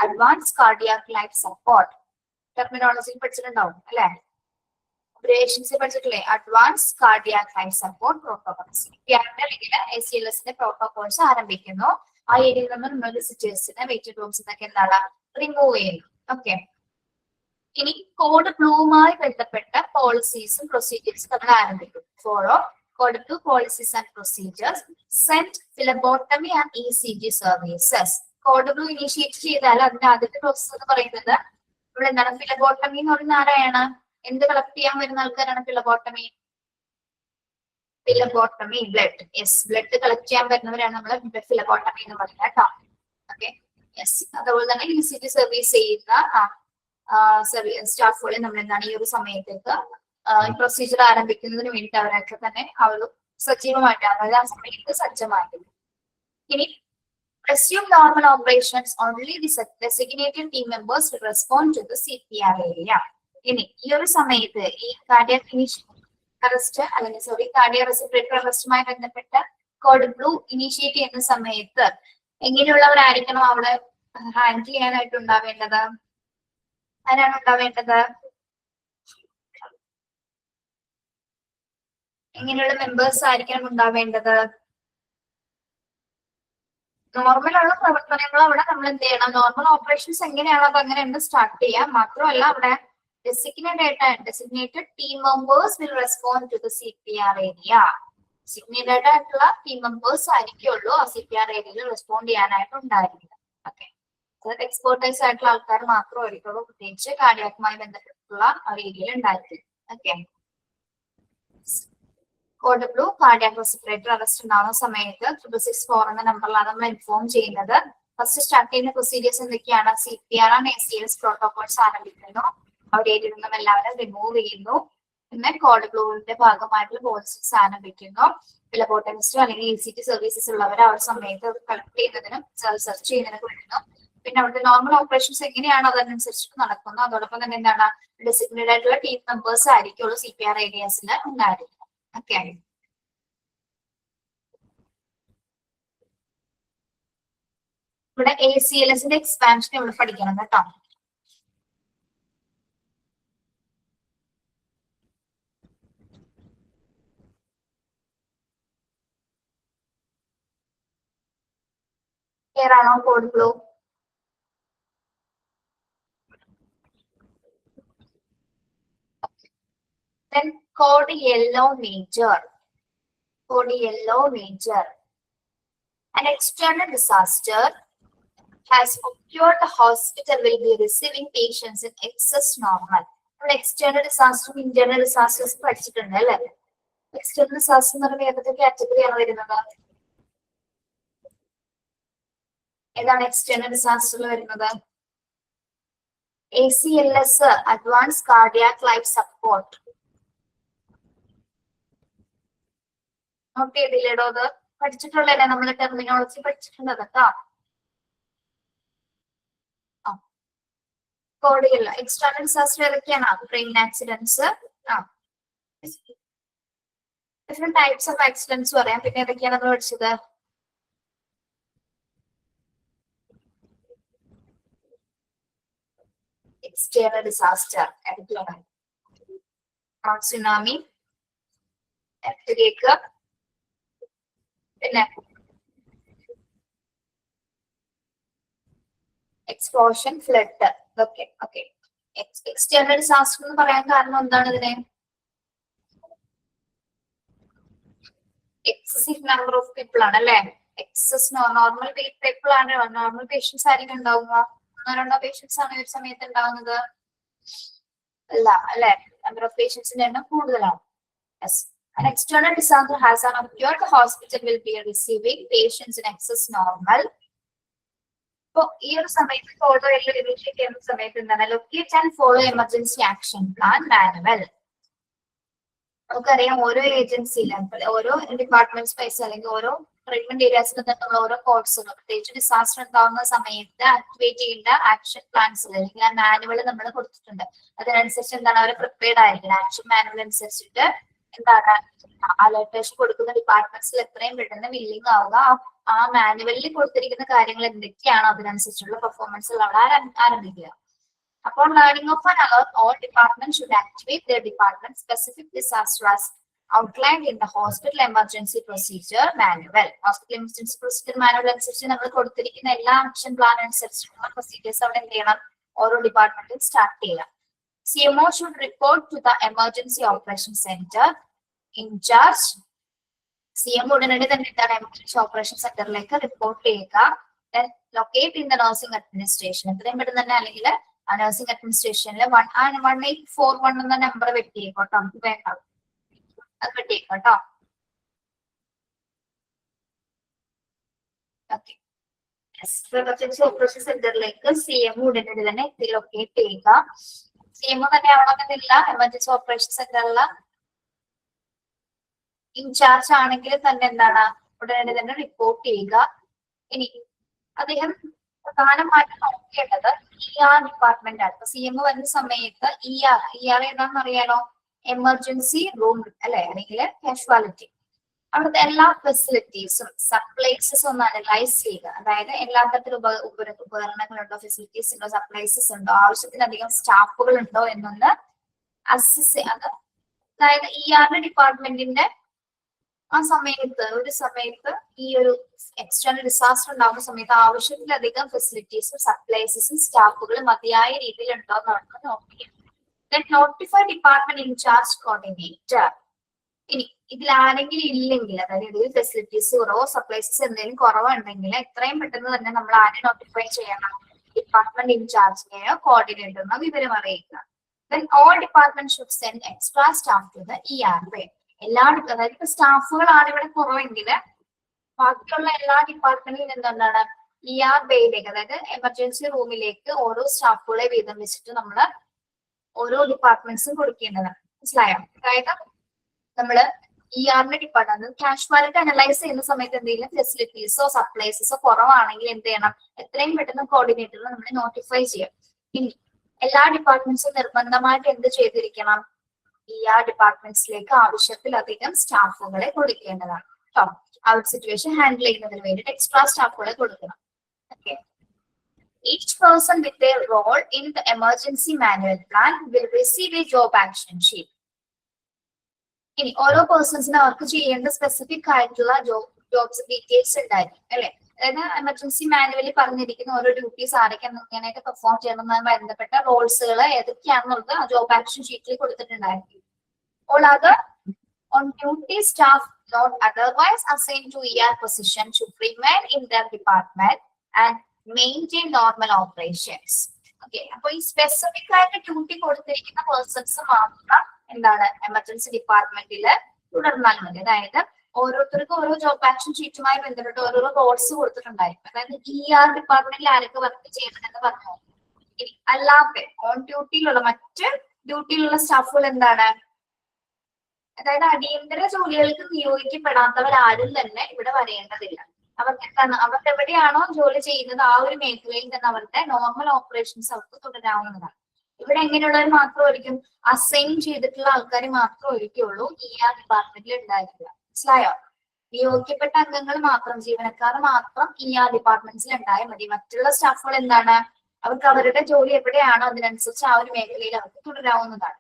അഡ്വാൻസ് കാർഡിയാക് ലൈഫ് സപ്പോർട്ട്. ടെർമിനോളജിയിൽ പഠിച്ചിട്ടുണ്ടാവും അല്ലെ, അബ്രിവേഷൻസ് പഠിച്ചിട്ടില്ലേ, advance cardiac life support protocol. CPR അല്ലെങ്കിൽ ACLSന്റെ പ്രോട്ടോകോൾസ് ആരംഭിക്കുന്നു. ആ ഏരിയയിൽ നിന്ന് നമ്മൾ വിസിറ്റേഴ്സിനെ വെയിറ്റിംഗ് റൂംസിനൊക്കെ എന്താണ് റിമൂവ് ചെയ്യുന്നു. ഓക്കെ, ഇനി കോഡ് ബ്ലൂവുമായി ബന്ധപ്പെട്ട പോളിസീസും പ്രൊസീജിയേഴ്സും നമ്മൾ ആരംഭിക്കും. Follow code blue policies and procedures. Send phlebotomy and ECG services. Code blue initiate ചെയ്താൽ അതിന്റെ ആദ്യത്തെ പ്രോസസ് എന്ന് പറയുന്നത് ഇവിടെ എന്താണ്, ഫിലബോട്ടമി എന്ന് പറയുന്ന ആരാണ്, എന്ത് കളക്ട് ചെയ്യാൻ വരുന്ന ആൾക്കാരാണ് ഫിലബോട്ടമി. ഫിലബോട്ടമി ബ്ലഡ്, യെസ്, ബ്ലഡ് കളക്ട് ചെയ്യാൻ വരുന്നവരാണ് നമ്മൾ ഫിലബോട്ടമി എന്ന് പറയുന്നത് കേട്ടോ. ഓക്കെ, യെസ്, അതുപോലെ തന്നെ ECG സർവീസ് ചെയ്യുന്ന സ്റ്റാഫുകളെ നമ്മൾ എന്താണ് ഈ ഒരു സമയത്തേക്ക് പ്രൊസീജിയർ ആരംഭിക്കുന്നതിന് വേണ്ടിയിട്ട് അവരൊക്കെ തന്നെ അവർ സജീവമായിട്ടാണ്, അതായത് ആ സമയത്ത് സജ്ജമായിരുന്നു. ഇനി resume normal operations, only the designated team members will respond to the CPR area. ഇനി ഈ ഒരു സമയത്ത് ഈ കാർഡിയാക് അറസ്റ്റ് അല്ലെങ്കിൽ കാർഡിയാക് റെസ്പിറേറ്ററി അറസ്റ്റുമായി ബന്ധപ്പെട്ട കോഡ് ബ്ലൂ ഇനീഷ്യേറ്റ് ചെയ്യുന്ന സമയത്ത് എങ്ങനെയുള്ളവരായിരിക്കണം അവിടെ ഹാൻഡിൽ ചെയ്യാനായിട്ട് ഉണ്ടാവേണ്ടത്, ആരാണ് ഉണ്ടാവേണ്ടത്, എങ്ങനെയുള്ള മെമ്പേഴ്സ് ആയിരിക്കണം ഉണ്ടാവേണ്ടത്. നോർമൽ ഉള്ള പ്രവർത്തനങ്ങൾ അവിടെ നമ്മൾ എന്ത് ചെയ്യണം, നോർമൽ ഓപ്പറേഷൻസ് എങ്ങനെയാണോ അത് അങ്ങനെ സ്റ്റാർട്ട് ചെയ്യാം. മാത്രമല്ല അവിടെ designated team members will respond to the CPR area. designated ആയിട്ടുള്ള ടീം മെമ്പേഴ്സ് ആയിരിക്കുള്ളൂ ആ CPR ഏരിയയിൽ റെസ്പോണ്ട് ചെയ്യാനായിട്ട് ഉണ്ടായിരിക്കുന്നത്. ഓക്കെ, എക്സ്പേർട്ടൈസ് ആയിട്ടുള്ള ആൾക്കാർ മാത്രമായിരിക്കുള്ളൂ പ്രത്യേകിച്ച് കാർഡിയാക്കുമായി ബന്ധപ്പെട്ടുള്ള ആ ഏരിയയിൽ ഉണ്ടായിരിക്കും. Okay, code blue cardiac respiratory arrest ഉണ്ടാകുന്ന സമയത്ത് 664 എന്ന നമ്പറിലാണ് നമ്മൾ ഇൻഫോം ചെയ്യുന്നത്. ഫസ്റ്റ് സ്റ്റാർട്ട് ചെയ്യുന്ന പ്രൊസീജിയേഴ്സ് എന്തൊക്കെയാണ്? CPR ആൻഡ് ACLS പ്രോട്ടോകോൾസ് ആരംഭിക്കുന്നു. അവിടെ നിന്നും എല്ലാവരും റിമൂവ് ചെയ്യുന്നു. പിന്നെ കോഡ് ബ്ലൂവിന്റെ ഭാഗമായിട്ടുള്ള പോളിസിക്സ് ആരംഭിക്കുന്നു. ലബോറട്ടറിസ്റ്റ് അല്ലെങ്കിൽ ECT സർവീസസ് ഉള്ളവർ ആ ഒരു സമയത്ത് കളക്ട് ചെയ്യുന്നതിനും സെർച്ച് ചെയ്യുന്നതിനൊക്കെ വരുന്നു. പിന്നെ അവിടുത്തെ നോർമൽ ഓപ്പറേഷൻസ് എങ്ങനെയാണോ അതിനനുസരിച്ചിട്ട് നടക്കുന്നു. അതോടൊപ്പം തന്നെ എന്താണ് ഡെസിഗ്നേറ്റഡ് ആയിട്ടുള്ള ടീം മെമ്പേഴ്സ് ആയിരിക്കുള്ളൂ CPR ഏരിയാസിൽ ഉണ്ടായിരിക്കും. ഓക്കെ, ഇവിടെ ACLSന്റെ എക്സ്പാൻഷൻ ഇവിടെ പഠിക്കണം കേട്ടോ. ക്ലിയർ ആണോ code blue? Then code yellow major. Code yellow major. An external disaster has occurred. The hospital will be receiving patients in excess normal. External disaster, internal disasters പഠിച്ചിട്ടുണ്ട് അല്ലേ? എക്സ്റ്റേണൽ ഡിസാസ്റ്റർ എന്ന് പറയുമ്പോൾ ഏതൊക്കെ കാറ്റഗറിയാണ് വരുന്നത്? ഏതാണ് എക്സ്റ്റേണൽ ഡിസാസ്റ്ററിൽ വരുന്നത്? ACLS, advance cardiac life support. Note ചെയ്തില്ലേടോ? അത് പഠിച്ചിട്ടുള്ളതല്ലേ, നമ്മൾ ടെർമിനോളജി പഠിച്ചിട്ടുള്ളത് കേട്ടോ. കോഡിയല്ല എക്സ്റ്റേണൽ ഡിസാസ്റ്റർ ഏതൊക്കെയാണ്? Train accidents, different types of accidents പറയാം. പിന്നെ ഏതൊക്കെയാണ് നമ്മൾ പഠിച്ചത്? എക്സ്റ്റേണൽ ഡിസാസ്റ്റർ ഏതൊക്കെയാണ്? സുനാമി, എർത്ത്, പിന്നെ explosion, flood. Okay okay. External disaster എന്ന് പറയാൻ കാരണം എന്താണ്? ഇതിനെ എക്സസീവ് നമ്പർ ഓഫ് പീപ്പിൾ ആണ് അല്ലെ? എക്സസ് നോർമൽ പീപ്പിൾ ആണ്, നോർമൽ പേഷ്യൻസ് ആയിരിക്കും ഉണ്ടാവുക. 1-2 പേഷ്യൻസ് ആണ് ഒരു സമയത്ത് ഉണ്ടാവുന്നത് അല്ല അല്ലെ? നമ്പർ ഓഫ് പേഷ്യൻസിന്റെ എണ്ണം കൂടുതലാണ്. Yes. An external disaster has occurred. The hospital will be receiving patients in excess normal. So, ഈ ഒരു സമയത്ത് ഫോളോ ചെയ്യുന്ന സമയത്ത് എന്താണ്? Locate and follow emergency action plan manual. നമുക്കറിയാം ഓരോ ഏജൻസിയിലും ഓരോ ഡിപ്പാർട്ട്മെന്റ്സ് വൈസ് അല്ലെങ്കിൽ ഓരോ ട്രീറ്റ്മെന്റ് ഏരിയാസിലും തന്നെയുള്ള ഓരോ കോഴ്സുകൾ പ്രത്യേകിച്ച് ഡിസാസ്റ്റർ ഉണ്ടാകുന്ന സമയത്ത് ആക്ടിവേറ്റ് ചെയ്യേണ്ട ആക്ഷൻ പ്ലാൻസ് അല്ലെങ്കിൽ ആ മാനുവൽ നമ്മൾ കൊടുത്തിട്ടുണ്ട്. അതിനനുസരിച്ച് എന്താണ് അവർ പ്രിപ്പയർഡ് ആയിരിക്കണം. ആക്ഷൻ മാനുവൽ അനുസരിച്ചിട്ട് എന്താണ് അലേർട്ടേഷൻ കൊടുക്കുന്ന ഡിപ്പാർട്ട്മെന്റ്സിൽ എത്രയും പെട്ടെന്ന് വില്ലിംഗ് ആവുക. ആ മാനുവലിൽ കൊടുത്തിരിക്കുന്ന കാര്യങ്ങൾ എന്തൊക്കെയാണോ അതിനനുസരിച്ചുള്ള പെർഫോമൻസുകൾ അവിടെ ആരംഭിക്കുക. Upon learning of an alert, all departments should activate their department specific disaster as outlined in the hospital emergency procedure manual. Hospital emergency procedure manual അനുസരിച്ച് നമ്മൾ കൊടുത്തിരിക്കുന്ന എല്ലാ ആക്ഷൻ പ്ലാൻ അനുസരിച്ചുള്ള പ്രൊസീജിയേഴ്സ് അവിടെ എന്ത് ചെയ്യണം? ഓരോ ഡിപ്പാർട്ട്മെന്റും സ്റ്റാർട്ട് ചെയ്യാം. CMO should report to the emergency operation center in charge. CMO ഉടനടി തന്നെ എന്താണ് എമർജൻസി ഓപ്പറേഷൻ സെന്ററിലേക്ക് റിപ്പോർട്ട് ചെയ്യുക. Locate in the nursing administration. എത്രയും പെട്ടെന്ന് തന്നെ അല്ലെങ്കിൽ ആ നഴ്സിംഗ് അഡ്മിനിസ്ട്രേഷനിൽ 1841 എന്ന നമ്പർ വെട്ടിയേക്കോട്ടോ. നമുക്ക് വേണ്ട, അത് വെട്ടിയേക്കോട്ടോ. ഓക്കെ. എമർജൻസി ഓപ്പറേഷൻ സെന്ററിലേക്ക് CMO ഉടനടി തന്നെ ലൊക്കേറ്റ് ചെയ്യുക. CMO തന്നെ ആവണമെന്നില്ല, എമർജൻസി ഓപ്പറേഷൻ സെന്ററിലെ ഇൻചാർജ് ആണെങ്കിൽ തന്നെ എന്താണ് ഉടനടി തന്നെ റിപ്പോർട്ട് ചെയ്യുക. ഇനി അദ്ദേഹം പ്രധാനമായിട്ട് നോക്കേണ്ടത് ER ഡിപ്പാർട്ട്മെന്റ് ആണ്. CMO വരുന്ന സമയത്ത് ER ഏതാണെന്ന് അറിയാലോ? എമർജൻസി റൂം അല്ലെ, അല്ലെങ്കിൽ കാഷ്വാലിറ്റി. അവിടുത്തെ എല്ലാ ഫെസിലിറ്റീസും സപ്ലൈസസും ഒന്ന് അനലൈസ് ചെയ്യുക. അതായത് എല്ലാ തരത്തിലും ഉപകരണങ്ങളുണ്ടോ, ഫെസിലിറ്റീസ് ഉണ്ടോ, സപ്ലൈസസ് ഉണ്ടോ, ആവശ്യത്തിലധികം സ്റ്റാഫുകൾ ഉണ്ടോ എന്നൊന്ന് അസസ് ചെയ്യുക. അതായത് ER ഡിപ്പാർട്ട്മെന്റിന്റെ ആ സമയത്ത് ഈ ഒരു എക്സ്റ്റേണൽ ഡിസാസ്റ്റർ ഉണ്ടാകുന്ന സമയത്ത് ആവശ്യത്തിലധികം ഫെസിലിറ്റീസും സപ്ലൈസസും സ്റ്റാഫുകളും മതിയായ രീതിയിൽ ഉണ്ടോ എന്ന് നമുക്ക് നോക്കിക്കാം. Notify department incharge coordinator. ഇനി ഇതിൽ ആരെങ്കിലും ഇല്ലെങ്കിൽ, അതായത് ഇതിൽ ഫെസിലിറ്റീസ് കുറവോ സപ്ലൈസസ് എന്തെങ്കിലും കുറവുണ്ടെങ്കിൽ എത്രയും പെട്ടെന്ന് തന്നെ നമ്മൾ ആരെ നോട്ടിഫൈ ചെയ്യണം? ഡിപ്പാർട്ട്മെന്റ് ഇൻചാർജിനെയോ കോർഡിനേറ്ററിനോ വിവരം അറിയിക്കുക. Then all departments should send extra staff to the ER wing. അതായത് ഇപ്പൊ സ്റ്റാഫുകളാണ് ഇവിടെ കുറവെങ്കിൽ ബാക്കിയുള്ള എല്ലാ ഡിപ്പാർട്ട്മെന്റിലും എന്താണ് ER ബേയിലേക്ക്, അതായത് എമർജൻസി റൂമിലേക്ക് ഓരോ സ്റ്റാഫുകളെ വീതം വെച്ചിട്ട് നമ്മൾ ഓരോ ഡിപ്പാർട്ട്മെന്റ്സും കൊടുക്കേണ്ടതാണ്. മനസ്സിലായോ? അതായത് നമ്മള് ERന്റെ ഡിപ്പാർട്ട്മെന്റ് ക്യാഷ് വാലറ്റ് അനലൈസ് ചെയ്യുന്ന സമയത്ത് എന്തെങ്കിലും ഫെസിലിറ്റീസോ സപ്ലൈസോ കുറവാണെങ്കിൽ എന്ത് ചെയ്യണം? എത്രയും പെട്ടെന്ന് കോർഡിനേറ്ററിനെ നമ്മൾ നോട്ടിഫൈ ചെയ്യും. ഇനി എല്ലാ ഡിപ്പാർട്ട്മെന്റ്സും നിർബന്ധമായിട്ട് എന്ത് ചെയ്തിരിക്കണം? ER ഡിപ്പാർട്ട്മെന്റ്സിലേക്ക് ആവശ്യത്തിലധികം സ്റ്റാഫുകളെ കൊടുക്കേണ്ടതാണ് കേട്ടോ. ആ ഒരു സിറ്റുവേഷൻ ഹാൻഡിൽ ചെയ്യുന്നതിന് വേണ്ടിയിട്ട് എക്സ്ട്രാ സ്റ്റാഫുകളെ കൊടുക്കണം. Okay. Each person with their role in the emergency manual plan will receive a job action sheet. ഇനി ഓരോ പേഴ്സൺസിനും അവർക്ക് ചെയ്യേണ്ട സ്പെസിഫിക് ആയിട്ടുള്ള ജോബ്സ് ഡീറ്റെയിൽസ് ഉണ്ടായിരിക്കും അല്ലെ. അതായത് എമർജൻസി മാനുവലി പറഞ്ഞിരിക്കുന്ന ഓരോ ഡ്യൂട്ടീസ് ആരൊക്കെ എങ്ങനെയൊക്കെ പെർഫോം ചെയ്യണമെന്ന് ബന്ധപ്പെട്ട റോൾസുകൾ ഏതൊക്കെയാണെന്നുള്ളത് ആ ജോബ് ആക്ഷൻ ഷീറ്റിൽ കൊടുത്തിട്ടുണ്ടായിരിക്കും. All other on duty staff not otherwise assigned to ER position should remain in their department and maintain normal operations. Okay, അപ്പൊ ഈ സ്പെസിഫിക് ആയിട്ട് ഡ്യൂട്ടി കൊടുത്തിരിക്കുന്ന പേഴ്സൺസ് മാത്രം എന്താണ് എമർജൻസി ഡിപ്പാർട്ട്മെന്റിൽ തുടർന്നാൽ മതി. അതായത് ഓരോരുത്തർക്കും ഓരോ ജോബ് ആക്ഷൻ ഷീറ്റുമായി ബന്ധപ്പെട്ട് ഓരോരോ റോൾസ് കൊടുത്തിട്ടുണ്ടായിരിക്കും. അതായത് ER ഡിപ്പാർട്ട്മെന്റിൽ ആരൊക്കെ വർക്ക് ചെയ്യണമെന്ന് പറഞ്ഞു. അല്ലാതെ ഓൺ ഡ്യൂട്ടിയിലുള്ള മറ്റ് ഡ്യൂട്ടിയിലുള്ള സ്റ്റാഫുകൾ എന്താണ്, അതായത് അടിയന്തര ജോലികൾക്ക് നിയോഗിക്കപ്പെടാത്തവരാരും തന്നെ ഇവിടെ വരേണ്ടതില്ല. അവർക്ക് എന്താണ്, അവർക്ക് എവിടെയാണോ ജോലി ചെയ്യുന്നത് ആ ഒരു മേഖലയിൽ തന്നെ അവരുടെ നോർമൽ ഓപ്പറേഷൻസ് അവർക്ക് തുടരാവുന്നതാണ്. ഇവിടെ എങ്ങനെയുള്ളവർ മാത്രമായിരിക്കും? അസൈൻ ചെയ്തിട്ടുള്ള ആൾക്കാർ മാത്രമായിരിക്കുള്ളൂ ER ഡിപ്പാർട്ട്മെന്റിൽ ഉണ്ടായിരിക്കുക. മനസ്സിലായോ? നിയോഗിക്കപ്പെട്ട അംഗങ്ങൾ മാത്രം, ജീവനക്കാർ മാത്രം ER ഡിപ്പാർട്ട്മെന്റ്സിൽ ഉണ്ടായാൽ മതി. മറ്റുള്ള സ്റ്റാഫുകൾ എന്താണ്, അവർക്ക് അവരുടെ ജോലി എവിടെയാണോ അതിനനുസരിച്ച് ആ ഒരു മേഖലയിൽ അവർക്ക് തുടരാവുന്നതാണ്.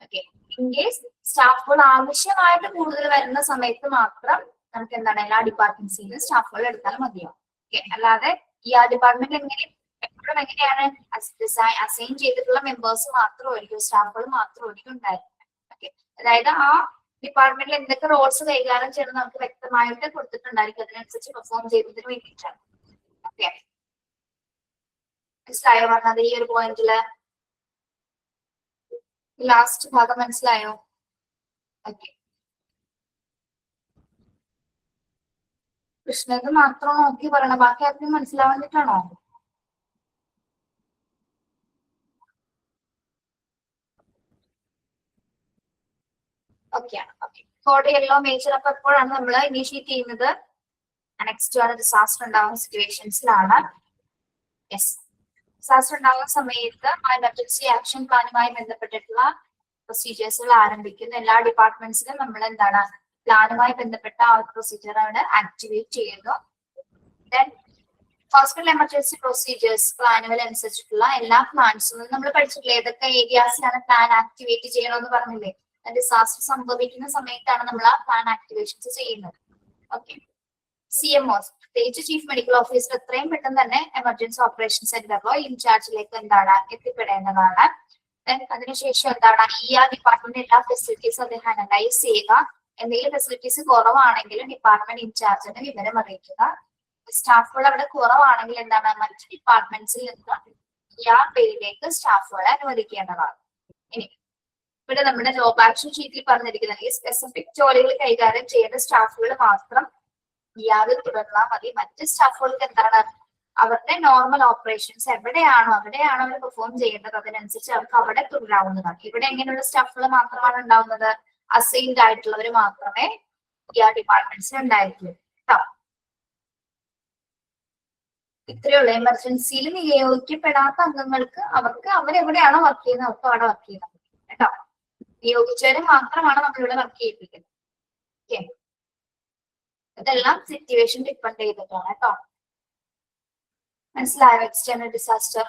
ഓക്കെ. ഇൻ കേസ് സ്റ്റാഫുകൾ ആവശ്യമായിട്ട് കൂടുതൽ വരുന്ന സമയത്ത് മാത്രം നമുക്ക് എന്താണ് എല്ലാ ഡിപ്പാർട്ട്മെന്റ്സിലും സ്റ്റാഫുകൾ എടുത്താൽ മതിയാവും. ഓക്കെ. അല്ലാതെ ER ഡിപ്പാർട്ട്മെന്റ് എപ്പോഴും എങ്ങനെയാണ് അസൈൻ ചെയ്തിട്ടുള്ള മെമ്പേഴ്സ് മാത്രമായിരിക്കും, സ്റ്റാഫുകൾ മാത്രമായിരിക്കും ഉണ്ടായിരിക്കും. ഓക്കെ. അതായത് ആ ഡിപ്പാർട്ട്മെന്റിൽ എന്തൊക്കെ റോൾസ് കൈകാര്യം ചെയ്യണം നമുക്ക് വ്യക്തമായിട്ട് കൊടുത്തിട്ടുണ്ടായിരിക്കും, അതിനനുസരിച്ച് പെർഫോം ചെയ്തതിന് വേണ്ടിയിട്ടാണ്. ഓക്കെ. മനസ്സിലായോ പറഞ്ഞത് ഈ ഒരു പോയിന്റില്? ലാസ്റ്റ് ഭാഗം മനസ്സിലായോ? ഓക്കെ. കൃഷ്ണത് മാത്രം നോക്കി പറയണം, ബാക്കി ആർക്കും മനസ്സിലാവാഞ്ഞിട്ടാണോ? ഓക്കെയാണ്. ഓക്കെ. കോഡ് യെല്ലോ മേജർ അപ്പൊ എപ്പോഴാണ് നമ്മൾ ഇനീഷ്യേറ്റ് ചെയ്യുന്നത്? നെക്സ്റ്റ് ആണ് ഡിസാസ്റ്റർ ഉണ്ടാകുന്ന സിറ്റുവേഷൻസിലാണ്. യെസ്, ഡിസാസ്റ്റർ ഉണ്ടാകുന്ന സമയത്ത് എമർജൻസി ആക്ഷൻ പ്ലാനുമായി ബന്ധപ്പെട്ടിട്ടുള്ള പ്രൊസീജിയേഴ്സുകൾ ആരംഭിക്കുന്നു. എല്ലാ ഡിപ്പാർട്ട്മെന്റ്സിലും നമ്മൾ എന്താണ് പ്ലാനുമായി ബന്ധപ്പെട്ട ആ ഒരു പ്രൊസീജിയർ അവിടെ ആക്ടിവേറ്റ് ചെയ്യുന്നു. ദെൻ ഹോസ്പിറ്റൽ എമർജൻസി പ്രൊസീജിയേഴ്സ് പ്ലാനുകൾ അനുസരിച്ചിട്ടുള്ള എല്ലാ പ്ലാൻസും നമ്മൾ പഠിച്ചിട്ടില്ലേ? ഏതൊക്കെ ഏരിയാസിലാണ് പ്ലാൻ ആക്ടിവേറ്റ് ചെയ്യണമെന്ന് പറഞ്ഞില്ലേ? ഡിസാസ്റ്റർ സംഭവിക്കുന്ന സമയത്താണ് നമ്മൾ ആ പ്ലാൻ ആക്ടിവേഷൻസ് ചെയ്യുന്നത്. ഓക്കെ. CMOs, പ്രത്യേകിച്ച് ചീഫ് മെഡിക്കൽ ഓഫീസർ എത്രയും പെട്ടെന്ന് തന്നെ എമർജൻസി ഓപ്പറേഷൻ സെന്ററിലോ ഇൻചാർജിലേക്ക് എന്താണ് എത്തിപ്പെടേണ്ടതാണ്. അതിനുശേഷം എന്താണ് ER ഡിപ്പാർട്ട്മെന്റ് എല്ലാ ഫെസിലിറ്റീസും അദ്ദേഹം അനലൈസ് ചെയ്യുക. എന്തെങ്കിലും ഫെസിലിറ്റീസ് കുറവാണെങ്കിൽ ഡിപ്പാർട്ട്മെന്റ് ഇൻചാർജിനെ വിവരം അറിയിക്കുക. സ്റ്റാഫുകൾ അവിടെ കുറവാണെങ്കിൽ എന്താണ് മറ്റ് ഡിപ്പാർട്ട്മെന്റ്സിൽ നിന്ന് ER പേരിലേക്ക് സ്റ്റാഫുകളെ അനുവദിക്കേണ്ടതാണ്. ഇനി ഇവിടെ നമ്മുടെ ജോബ് ആക്ഷൻ ഷീറ്റിൽ പറഞ്ഞിരിക്കുന്നത് ഈ സ്പെസിഫിക് ജോലികൾ കൈകാര്യം ചെയ്യേണ്ട സ്റ്റാഫുകൾ മാത്രം ER തുടർന്നാൽ മതി. മറ്റ് സ്റ്റാഫുകൾക്ക് എന്താണ് അവരുടെ നോർമൽ ഓപ്പറേഷൻസ് എവിടെയാണോ അവർ പെർഫോം ചെയ്യേണ്ടത് അതിനനുസരിച്ച് അവർക്ക് അവിടെ തുടരാവുന്നതാണ്. ഇവിടെ എങ്ങനെയുള്ള സ്റ്റാഫുകൾ മാത്രമാണ് ഉണ്ടാവുന്നത്? അസൈൻഡ് ആയിട്ടുള്ളവർ മാത്രമേ ER ഡിപ്പാർട്ട്മെന്റ്സിൽ ഉണ്ടായിരിക്കൂ കേട്ടോ. ഇത്രയുള്ള എമർജൻസിയിൽ നിയോഗിക്കപ്പെടാത്ത അംഗങ്ങൾക്ക് അവർക്ക് അവരെവിടെയാണോ വർക്ക് ചെയ്യുന്നത് അവർക്ക് അവിടെ വർക്ക് ചെയ്യുന്നത് കേട്ടോ. നിയോഗിച്ചവരെ മാത്രമാണ് നമ്മളിവിടെ വർക്ക് ചെയ്യിപ്പിക്കുന്നത്. ഓക്കെ. ഇതെല്ലാം സിറ്റുവേഷൻ ഡിപ്പെൻഡ് ചെയ്തിട്ടാണ് കേട്ടോ. മനസ്സിലായോ? External disaster.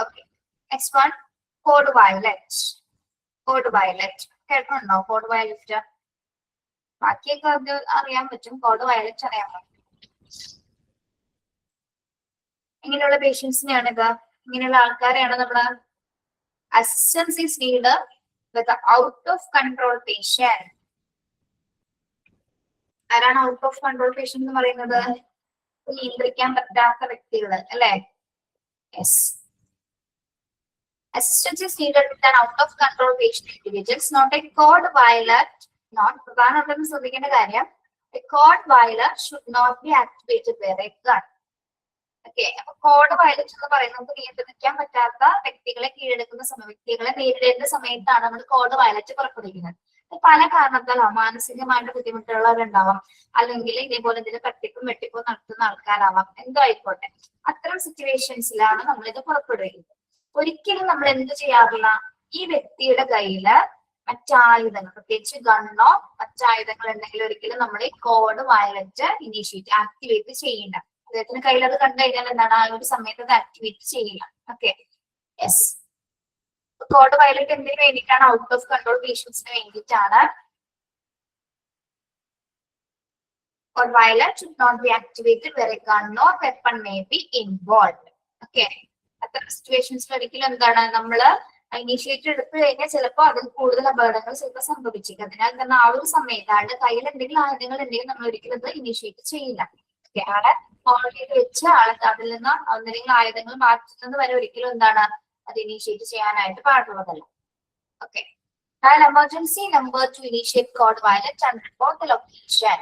Okay. Next one code violet. Code violet കേട്ടിട്ടുണ്ടോ? കോഡ് വയലറ്റ് ബാക്കിയൊക്കെ അത് അറിയാൻ പറ്റും, കോഡ് വയലറ്റ് അറിയാൻ പറ്റും. ഇങ്ങനെയുള്ള പേഷ്യൻസിനെയാണിത്, ഇങ്ങനെയുള്ള ആൾക്കാരെയാണ് നമ്മള് assistance is needed with the out of control patient. ആരാണ് ഔട്ട് ഓഫ് കൺട്രോൾ പേഷ്യന്റ് എന്ന് പറയുന്നത്? നിയന്ത്രിക്കാൻ പറ്റാത്ത വ്യക്തികൾ അല്ലെ? Yes. assistance is needed with an out of control patient individuals, not a code violer, not പ്രധാനമായിട്ടും ശ്രദ്ധിക്കേണ്ട കാര്യം, a code violer should not be activated where a gun. Okay, അപ്പൊ കോഡ് വയലറ്റ് എന്ന് പറയുന്നത് നമുക്ക് നിയന്ത്രിക്കാൻ പറ്റാത്ത വ്യക്തികളെ കീഴടക്കുന്ന വ്യക്തികളെ നേരിടേണ്ട സമയത്താണ് നമ്മൾ കോഡ് വയലറ്റ് പുറപ്പെടുവിക്കുന്നത്. പല കാരണത്താലാവും, മാനസികമായിട്ട് ബുദ്ധിമുട്ടുള്ളവരുണ്ടാവാം, അല്ലെങ്കിൽ ഇതേപോലെ എന്തെങ്കിലും തട്ടിപ്പും വെട്ടിപ്പും നടത്തുന്ന ആൾക്കാരാവാം, എന്തോ ആയിക്കോട്ടെ. അത്തരം സിറ്റുവേഷൻസിലാണ് നമ്മൾ ഇത് പുറപ്പെടുവിക്കുന്നത്. ഒരിക്കലും നമ്മൾ എന്ത് ചെയ്യാറില്ല, ഈ വ്യക്തിയുടെ കയ്യില് മറ്റായുധങ്ങൾ, പ്രത്യേകിച്ച് ഗണ്ണോ മറ്റായുധങ്ങൾ ഉണ്ടെങ്കിൽ ഒരിക്കലും നമ്മൾ ഈ കോഡ് വയലറ്റ് ഇനീഷ്യേറ്റ് ആക്ടിവേറ്റ് ചെയ്യില്ല. അദ്ദേഹത്തിന് കയ്യിൽ അത് കണ്ടു കഴിഞ്ഞാൽ എന്താണ്, ആ ഒരു സമയത്ത് അത് ആക്ടിവേറ്റ് ചെയ്യില്ല. Okay, yes. കോഡ് വയലറ്റ് എന്തിനു വേണ്ടിയിട്ടാണ്? ഔട്ട് ഓഫ് കൺട്രോൾ പേഷ്യൻസിന് വേണ്ടിയിട്ടാണ്. Code violet should not be activated where a gun or weapon may be involved. Okay, അത്തരം സിറ്റുവേഷൻസിൽ ഒരിക്കലും എന്താണ്, നമ്മള് ഇനീഷ്യേറ്റ് എടുത്തു കഴിഞ്ഞാൽ ചിലപ്പോൾ അതിൽ കൂടുതൽ അപകടങ്ങൾ ചിലപ്പോൾ സംഭവിച്ചേക്കും. അതിനാൽ തന്നെ ആ ഒരു സമയത്ത് ആളുടെ കയ്യിൽ എന്തെങ്കിലും ആയുധങ്ങൾ ഉണ്ടെങ്കിൽ നമ്മൾ ഒരിക്കലും അത് ഇനീഷ്യേറ്റ് ചെയ്യില്ല. ഓക്കെ, ആളെ ഓൾറെഡി വെച്ച് ആളെ അതിൽ നിന്ന് എന്തെങ്കിലും ആയുധങ്ങൾ മാറ്റുന്നത് വരെ ഒരിക്കലും എന്താണ് അത് ഇനീഷ്യേറ്റ് ചെയ്യാനായിട്ട് പാടുള്ളതല്ല. Okay, emergency number two initiate code violet and report the location.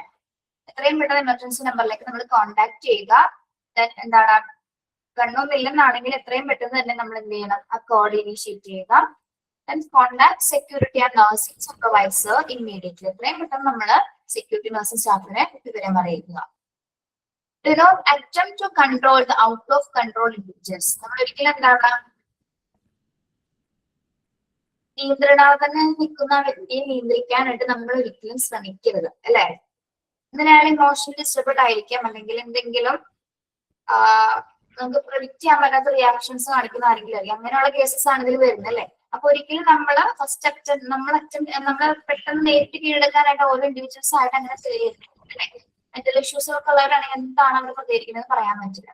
എത്രയും പെട്ടെന്ന് എമർജൻസി നമ്പറിലേക്ക് നമ്മൾ കോൺടാക്ട് ചെയ്യുക. എന്താണ്, ഗണ്ണൊന്നും ഇല്ലെന്നാണെങ്കിൽ എത്രയും പെട്ടെന്ന് തന്നെ നമ്മൾ എന്ത് ചെയ്യണം, ആ കോഡ് ഇനീഷ്യേറ്റ് ചെയ്യുക. Contact security and nursing supervisor immediately. എത്രയും പെട്ടെന്ന് നമ്മൾ സെക്യൂരിറ്റി നഴ്സിംഗ് സ്റ്റാഫിനെ വിവരം അറിയിക്കുക. Do not attempt to control the out of control individuals. നമ്മൾ ഒരിക്കലും എന്താണ്, നിയന്ത്രണാതന്നെ നിൽക്കുന്ന വ്യക്തിയെ നിയന്ത്രിക്കാനായിട്ട് നമ്മൾ ഒരിക്കലും ശ്രമിക്കരുത്, അല്ലെ? എന്തിനായാലും ഇമോഷണലി ഡിസ്റ്റർബഡ് ആയിരിക്കാം, അല്ലെങ്കിൽ എന്തെങ്കിലും നമുക്ക് പ്രെഡിക്റ്റ് ചെയ്യാൻ പറ്റാത്ത റിയാക്ഷൻസ് കാണിക്കുന്ന ആരെങ്കിലും ആയിരിക്കും. അങ്ങനെയുള്ള കേസസ് ആണ് ഇതിൽ വരുന്നത്, അല്ലെ? അപ്പൊ ഒരിക്കലും നമ്മള് നമ്മൾ പെട്ടെന്ന് നേരിട്ട് കീഴടക്കാനായിട്ട് ഓരോ ഇൻഡിവിജ്വൽസ് ആയിട്ട് അങ്ങനെ ചെയ്യരുത്, അല്ലെ? മെന്റൽ ഇഷ്യൂസ് ഒക്കെ ഉള്ളവരാണെങ്കിൽ എന്താണ് അവർ പ്രതികരിക്കുന്നത് പറയാൻ പറ്റില്ല.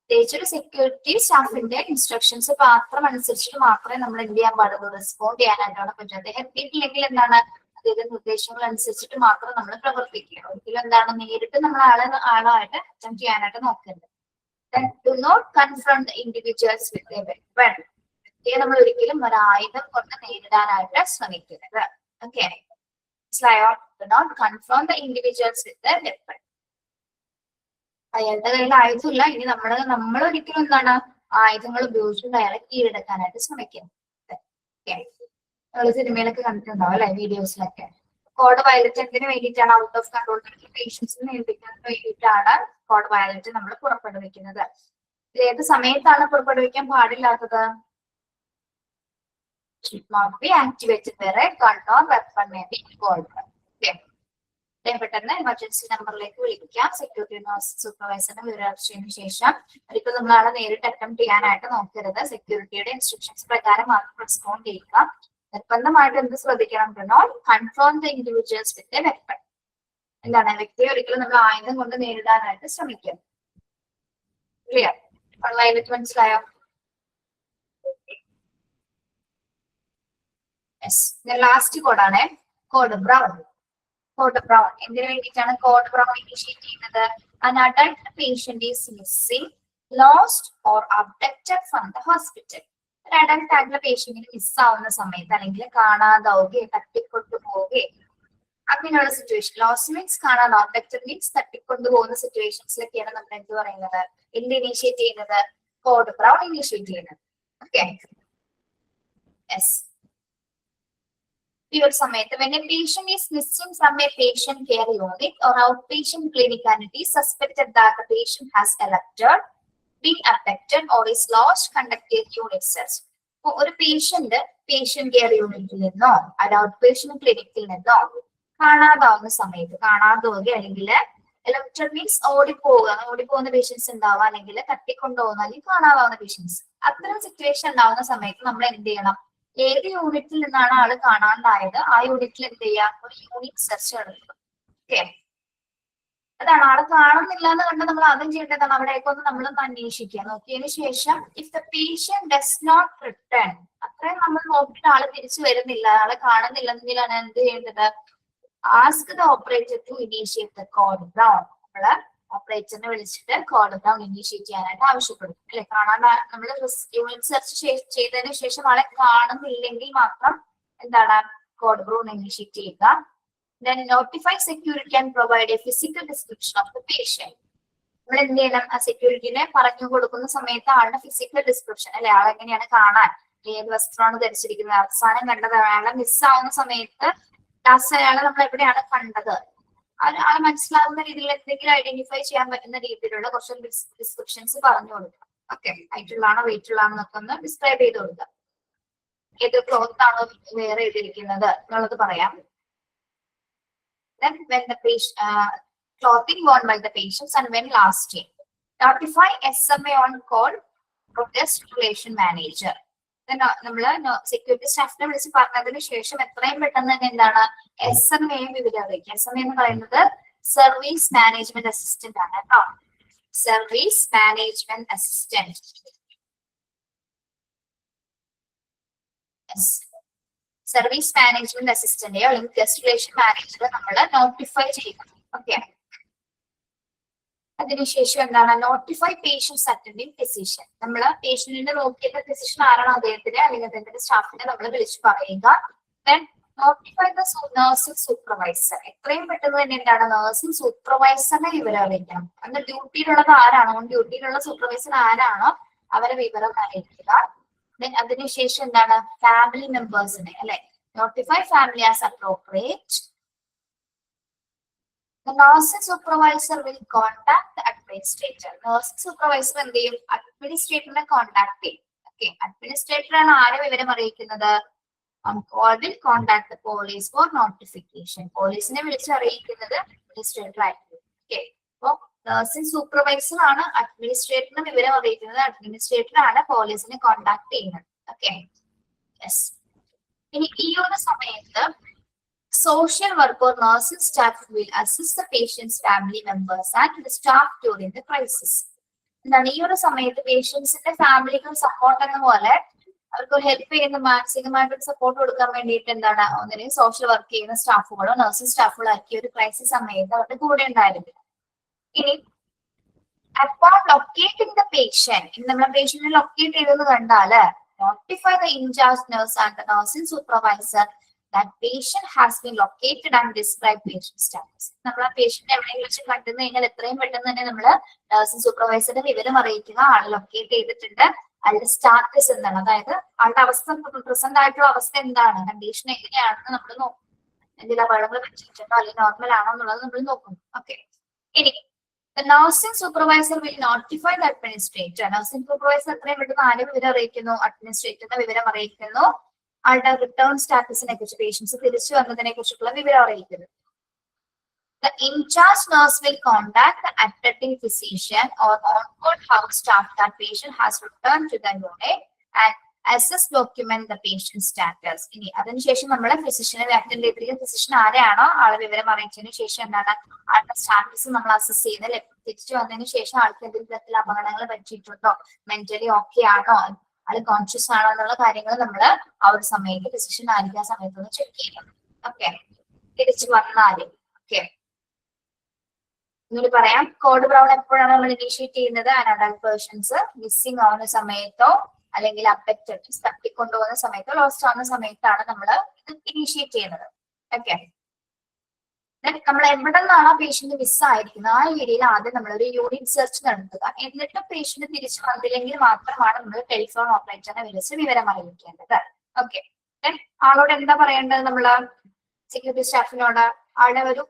പ്രത്യേകിച്ച് ഒരു സെക്യൂരിറ്റി സ്റ്റാഫിന്റെ ഇൻസ്ട്രക്ഷൻസ് മാത്രം അനുസരിച്ചിട്ട് മാത്രമേ നമ്മൾ എന്ത് ചെയ്യാൻ പാടുള്ളൂ, റെസ്പോണ്ട് ചെയ്യാനായിട്ടാണ് പറ്റുന്നത്. അദ്ദേഹം എത്തിയിട്ടില്ലെങ്കിൽ എന്താണ്, അദ്ദേഹത്തിന്റെ നിർദ്ദേശങ്ങൾ അനുസരിച്ചിട്ട് മാത്രം നമ്മൾ പ്രവർത്തിക്കുക. ഒരിക്കലും എന്താണ് നേരിട്ട് നമ്മൾ ആളായിട്ട് അറ്റംപ്റ്റ് ചെയ്യാനായിട്ട് നോക്കരുത്. Do not confront the individuals with a weapon. വ്യക്തിയെ നമ്മൾ ഒരിക്കലും ഒരു ആയുധം കൊണ്ട് നേരിടാനായിട്ട് ശ്രമിക്കരുത്. ഓക്കെ, മനസ്സിലായോ? Do not confront the individuals with a weapon. അയാളുടെ കയ്യിൽ ആയുധമില്ല, ഇനി നമ്മൾ ഒരിക്കലും എന്താണ് ആയുധങ്ങൾ ഉപയോഗിച്ചിട്ട് അയാളെ കീഴടക്കാനായിട്ട് ശ്രമിക്കുന്നത്. നമ്മൾ സിനിമയിലൊക്കെ കണ്ടിട്ടുണ്ടാവും, അല്ലെ? വീഡിയോസിലൊക്കെ. കോഡ് വയലറ്റ് എന്തിനു വേണ്ടിയിട്ടാണ്? ഔട്ട് ഓഫ് കൺട്രോൾ പേഷ്യൻസിനെ നിയന്ത്രിക്കാൻ വേണ്ടിയിട്ടാണ് കോഡ് വയലറ്റ് നമ്മൾ പുറപ്പെടുവിക്കുന്നത്. ഇത് ഏത് സമയത്താണ് പുറപ്പെടുവിക്കാൻ പാടില്ലാത്തത്? Should not be activated where a gun or weapon may be involved. പെട്ടെന്ന് എമർജൻസി നമ്പറിലേക്ക് വിളിക്കാം. സെക്യൂരിറ്റി സൂപ്പർവൈസറിനെ വിവരറിയിച്ചതിനു ശേഷം ഒരിക്കലും നമ്മൾ ആളെ നേരിട്ട് അറ്റംപ്റ്റ് ചെയ്യാനായിട്ട് നോക്കരുത്. സെക്യൂരിറ്റിയുടെ ഇൻസ്ട്രക്ഷൻസ് പ്രകാരം മാത്രം റെസ്പോണ്ട് ചെയ്യുക. നിർബന്ധമായിട്ട് എന്ത് ശ്രദ്ധിക്കണം? Confirm the individuals with a weapon. എന്താണ്, വ്യക്തിയെ ഒരിക്കലും നമ്മൾ ആയുധം കൊണ്ട് നേരിടാനായിട്ട് ശ്രമിക്കും. ക്ലിയർ? വയലറ്റ് മനസ്സിലായോ? ലാസ്റ്റ് കോഡാണ് കോഡ് ബ്രൗൺ. കോഡ് ബ്രൗൺ എന്തിനു വേണ്ടിയിട്ടാണ് കോഡ് ബ്രൗൺ ഇനിഷ്യേറ്റ് ചെയ്യുന്നത്? An adult patient is missing, lost or abducted from the hospital. ഒരു അഡൽട്ട് ആയിട്ടുള്ള പേഷ്യന്റിന് മിസ്സാവുന്ന സമയത്ത്, അല്ലെങ്കിൽ കാണാതാവുകയോ തട്ടിക്കൊണ്ടുപോവുകയോ അങ്ങനെയുള്ള സിറ്റുവേഷൻ. ലോസ്റ്റ് മീൻസ് കാണാതെ, അബ്ഡക്റ്റഡ് മീൻസ് തട്ടിക്കൊണ്ടുപോകുന്ന സിറ്റുവേഷൻസിലൊക്കെയാണ് നമ്മൾ എന്ത് പറയുന്നത്, എന്ത് ഇനീഷ്യേറ്റ് ചെയ്യുന്നത്? കോഡ് ബ്രൗൺ ഇനീഷ്യേറ്റ് ചെയ്യുന്നത്. Okay, yes. ഈ ഒരു സമയത്ത് when a patient is missing from a patient care unit or outpatient clinic and it is suspected that the patient has elected, been abducted or is lost, conduct a unit search. ഒരു പേഷ്യന്റ് കെയർ യൂണിറ്റിൽ നിന്നോ അത് ഔട്ട്പേഷ്യന്റ് ക്ലിനിക്കിൽ നിന്നോ കാണാതാവുന്ന സമയത്ത്, കാണാതാവുക അല്ലെങ്കിൽ എലക്റ്റഡ് മീൻസ് ഓടിപ്പോകുന്ന പേഷ്യൻസ് ഉണ്ടാവുക, അല്ലെങ്കിൽ തട്ടിക്കൊണ്ടുപോകുന്ന അല്ലെങ്കിൽ കാണാതാവുന്ന പേഷ്യൻസ്, അത്തരം സിറ്റുവേഷൻ ഉണ്ടാവുന്ന സമയത്ത് നമ്മൾ എന്ത് ചെയ്യണം? ഏത് യൂണിറ്റിൽ നിന്നാണ് ആള് കാണാണ്ടായത് ആ യൂണിറ്റിൽ എന്ത് ചെയ്യാം? ഒരു യൂണിറ്റ് സെർച്ച് നടത്തുക. ഓക്കെ, അതാണ്. ആള് കാണുന്നില്ല എന്ന് കണ്ട് നമ്മൾ ആദ്യം ചെയ്യേണ്ടതാണ് അവിടേക്കൊന്ന് നമ്മളൊന്ന് അന്വേഷിക്കുക. നോക്കിയതിനു ശേഷം if the patient does not return, അത്രയും നമ്മൾ നോക്കിയിട്ട് ആള് തിരിച്ചു വരുന്നില്ല, ആളെ കാണുന്നില്ലെങ്കിലാണ് എന്ത് ചെയ്യേണ്ടത്? Ask the operator to initiate the code brown. നമ്മള് ഓപ്പറേറ്ററിനെ വിളിച്ചിട്ട് കോഡ് ബ്രൗൺ ഇനീഷ്യേറ്റ് ചെയ്യാനായിട്ട് ആവശ്യപ്പെടും അല്ലെ. കാണാൻ നമ്മൾ യൂണിറ്റ് സെർച്ച് ചെയ്തതിനു ശേഷം ആളെ കാണുന്നില്ലെങ്കിൽ മാത്രം എന്താണ് കോഡ് ബ്രൗൺ ഇനീഷ്യേറ്റ് ചെയ്യുക. Then notify security and provide a physical description of the patient. നമ്മൾ എന്ത് ചെയ്യണം, ആ സെക്യൂരിറ്റിനെ പറഞ്ഞു കൊടുക്കുന്ന സമയത്ത് ആളുടെ ഫിസിക്കൽ ഡിസ്ക്രിപ്ഷൻ അല്ലെ, ആളെങ്ങനെയാണ് കാണാൻ, ഏത് വസ്ത്രമാണ് ധരിച്ചിരിക്കുന്നത്, അവസാനം കണ്ടത്, അയാളെ മിസ്സാവുന്ന സമയത്ത് ലാസ്റ്റ് അയാളെ നമ്മൾ എവിടെയാണ് കണ്ടത്, ആളെ മനസ്സിലാവുന്ന രീതിയിൽ എന്തെങ്കിലും ഐഡന്റിഫൈ ചെയ്യാൻ പറ്റുന്ന രീതിയിലുള്ള കുറച്ച് ഡിസ്ക്രിപ്ഷൻസ് പറഞ്ഞു കൊടുക്കുക. ഓക്കെ, ഹൈറ്റുള്ളതാണോ വെയിറ്റ് ഉള്ളതാണെന്നൊക്കെ ഒന്ന് ഡിസ്ക്രൈബ് ചെയ്ത് കൊടുക്കുക. ഏത് ക്ലോത്ത് ആണോ വെയർ ചെയ്തിരിക്കുന്നത് എന്നുള്ളത് പറയാം. Then when the patient clothing worn by the patients and when lasting, notify SMA on call protest relation manager. Then നമ്മള് സെക്യൂരിറ്റി സ്റ്റാഫിനെ വിളിച്ച് പറഞ്ഞതിന് ശേഷം എത്രയും പെട്ടെന്ന് തന്നെ എന്താണ് SMA വിവരം അറിയിക്കുക. SMA എന്ന് പറയുന്നത് സർവീസ് മാനേജ്മെന്റ് അസിസ്റ്റന്റ് ആണ് കേട്ടോ. Service management assistant. Service management അസിസ്റ്റന്റെയോ അല്ലെങ്കിൽ ഗസ്റ്റ് റിലേഷൻ മാനേജറെ നമ്മൾ നോട്ടിഫൈ ചെയ്യണം. ഓക്കെ, അതിനുശേഷം എന്താണ് നോട്ടിഫൈ പേഷ്യൻസ് അറ്റൻഡിങ് ഫിസിഷ്യൻ. നമ്മൾ പേഷ്യന്റിനെ നോക്കിയിട്ട് ഫിസിഷ്യൻ ആരാണോ അദ്ദേഹത്തിന് അല്ലെങ്കിൽ അദ്ദേഹത്തിന്റെ സ്റ്റാഫിനെ നമ്മൾ വിളിച്ചു പറയുക. Then notify the nursing supervisor. എത്രയും പെട്ടെന്ന് തന്നെ എന്താണ് നഴ്സിംഗ് സൂപ്പർവൈസറിനെ വിവരം അറിയിക്കണം. അന്ന് ഡ്യൂട്ടിയിലുള്ളത് ആരാണോ, ഡ്യൂട്ടിയിലുള്ള സൂപ്പർവൈസർ ആരാണോ അവരെ വിവരം അറിയിക്കുക. അതിനുശേഷം എന്താണ് ഫാമിലി മെമ്പേഴ്സിനെ അല്ലെ notify family as appropriate. The nursing supervisor will contact the administrator. Nursing supervisor എന്ത് ചെയ്യും, അഡ്മിനിസ്ട്രേറ്ററിനെ കോൺടാക്ട് ചെയ്യും. ഓക്കെ, അഡ്മിനിസ്ട്രേറ്റർ ആണ് ആരെ വിവരം അറിയിക്കുന്നത്, will contact the police for notification. പോലീസിനെ വിളിച്ച് അറിയിക്കുന്നത് അഡ്മിനിസ്ട്രേറ്റർ ആയിരിക്കും. ഓക്കെ, അപ്പൊ നഴ്സിംഗ് സൂപ്പർവൈസർ ആണ് അഡ്മിനിസ്ട്രേറ്ററിനെ വിവരം അറിയിക്കുന്നത്, അഡ്മിനിസ്ട്രേറ്റർ ആണ് പോലീസിനെ കോൺടാക്ട് ചെയ്യുന്നത്. Okay, yes. ഇനി ഈ ഒരു സമയത്ത് social worker or nursing staff will assist the patient's family members and the staff during the crisis. എന്താണ് ഈ ഒരു സമയത്ത് പേഷ്യൻസിന്റെ ഫാമിലിക്ക് സപ്പോർട്ട് എന്ന പോലെ അവർക്ക് ഹെൽപ്പ് ചെയ്യുന്ന മാനസികമായിട്ട് സപ്പോർട്ട് കൊടുക്കാൻ വേണ്ടിയിട്ട് എന്താണ് ഒന്നിനും സോഷ്യൽ വർക്ക് ചെയ്യുന്ന സ്റ്റാഫുകളോ നഴ്സിംഗ് സ്റ്റാഫുകളോ ആക്കി ഒരു ക്രൈസിസ് സമയത്ത് അവരുടെ കൂടെ ഉണ്ടായിരുന്നു. ഇനി upon locating the patient, നമ്മളെ പേഷ്യന്റിനെ ലൊക്കേറ്റ് ചെയ്തെന്ന് കണ്ടാല് notify the in-charge nurse and the nursing supervisor that patient has been located and describe patient status. നമ്മൾ ആ പേഷ്യന്റ് എവിടെയെങ്കിലും വെച്ച് കണ്ടു കഴിഞ്ഞാൽ എത്രയും പെട്ടെന്ന് തന്നെ നമ്മള് നഴ്സിംഗ് സൂപ്പർവൈസറുടെ വിവരം അറിയിക്കുക. ആളെ ലൊക്കേറ്റ് ചെയ്തിട്ടുണ്ട്, ആളുടെ സ്റ്റാറ്റസ് എന്താണ്, അതായത് ആളുടെ അവസ്ഥ പ്രസന്റ് ആയിട്ടുള്ള അവസ്ഥ എന്താണ്, കണ്ടീഷൻ എങ്ങനെയാണെന്ന് നമ്മൾ നോക്കും. എന്തെങ്കിലും അപകടങ്ങൾ പറ്റിയിട്ടുണ്ടോ അല്ലെങ്കിൽ നോർമൽ ആണോ എന്നുള്ളത് നമ്മൾ നോക്കും. ഓക്കെ, ഇനി the nursing supervisor will notify the administrator. Nursing supervisor എത്രയും പെട്ടെന്ന് ആരെ വിവരം അറിയിക്കുന്നു, അഡ്മിനിസ്ട്രേറ്ററിന്റെ വിവരം അറിയിക്കുന്നു. ആളുടെ റിട്ടേൺ സ്റ്റാറ്റസിനെ കുറിച്ച്, പേഷ്യൻസ് തിരിച്ചു വന്നതിനെ കുറിച്ചുള്ള വിവരം അറിയിക്കുന്നു. The in-charge nurse will contact the attending physician or on-call house staff that patient has returned to the unit and assess document the patient status. ഇനി അതിനുശേഷം നമ്മളെ ഫിസിഷ്യനെ അറ്റൻഡ് ചെയ്തിരിക്കുന്ന ഫിസിഷ്യൻ ആരെയാണോ ആളെ വിവരം അറിയിച്ചതിന് ശേഷം എന്താണ് ആളുടെ സ്റ്റാറ്റസ് നമ്മൾ അസസ് ചെയ്യുന്നത്. തിരിച്ചു വന്നതിന് ശേഷം ആൾക്ക് എന്തെങ്കിലും തരത്തിൽ അപകടങ്ങൾ പറ്റിയിട്ടുണ്ടോ, മെന്റലി ഓക്കെ ആണോ, ആള് കോൺഷ്യസ് ആണോ എന്നുള്ള കാര്യങ്ങൾ നമ്മൾ ആ ഒരു സമയത്ത് ഫിസിഷ്യൻ ആയിരിക്കുന്ന സമയത്ത് ഒന്ന് ചെക്ക് ചെയ്യണം. ഓക്കെ, തിരിച്ചു വന്നാല് ഓക്കെ ഇങ്ങനെ പറയാം. കോഡ് ബ്രൗൺ എപ്പോഴാണ് നമ്മൾ ഇനീഷ്യേറ്റ് ചെയ്യുന്നത്, അനഡൽറ്റ് പേഴ്സൺസ് മിസ്സിംഗ് ആവുന്ന സമയത്തോ അല്ലെങ്കിൽ അഫക്റ്റഡ് തട്ടിക്കൊണ്ടുപോകുന്ന സമയത്തോ ലോസ്റ്റ് ആവുന്ന സമയത്താണ് നമ്മൾ ഇത് ഇനീഷ്യേറ്റ് ചെയ്യുന്നത്. ഓക്കെ, നമ്മൾ എവിടെ നിന്നാണോ പേഷ്യന്റ് മിസ്സായിരിക്കുന്നത് ആ ഏരിയയിൽ ആദ്യം നമ്മളൊരു യൂണിറ്റ് സെർച്ച് നടത്തുക. എന്നിട്ട് പേഷ്യന്റ് തിരിച്ചു വന്നില്ലെങ്കിൽ മാത്രമാണ് നമ്മൾ ടെലിഫോൺ ഓപ്പറേറ്ററിനെ വിളിച്ച് വിവരം അറിയിക്കേണ്ടത്. ഓക്കെ, ആളോട് എന്താ പറയേണ്ടത്, നമ്മള് സെക്യൂരിറ്റി സ്റ്റാഫിനോട് ആളുടെ ഒരു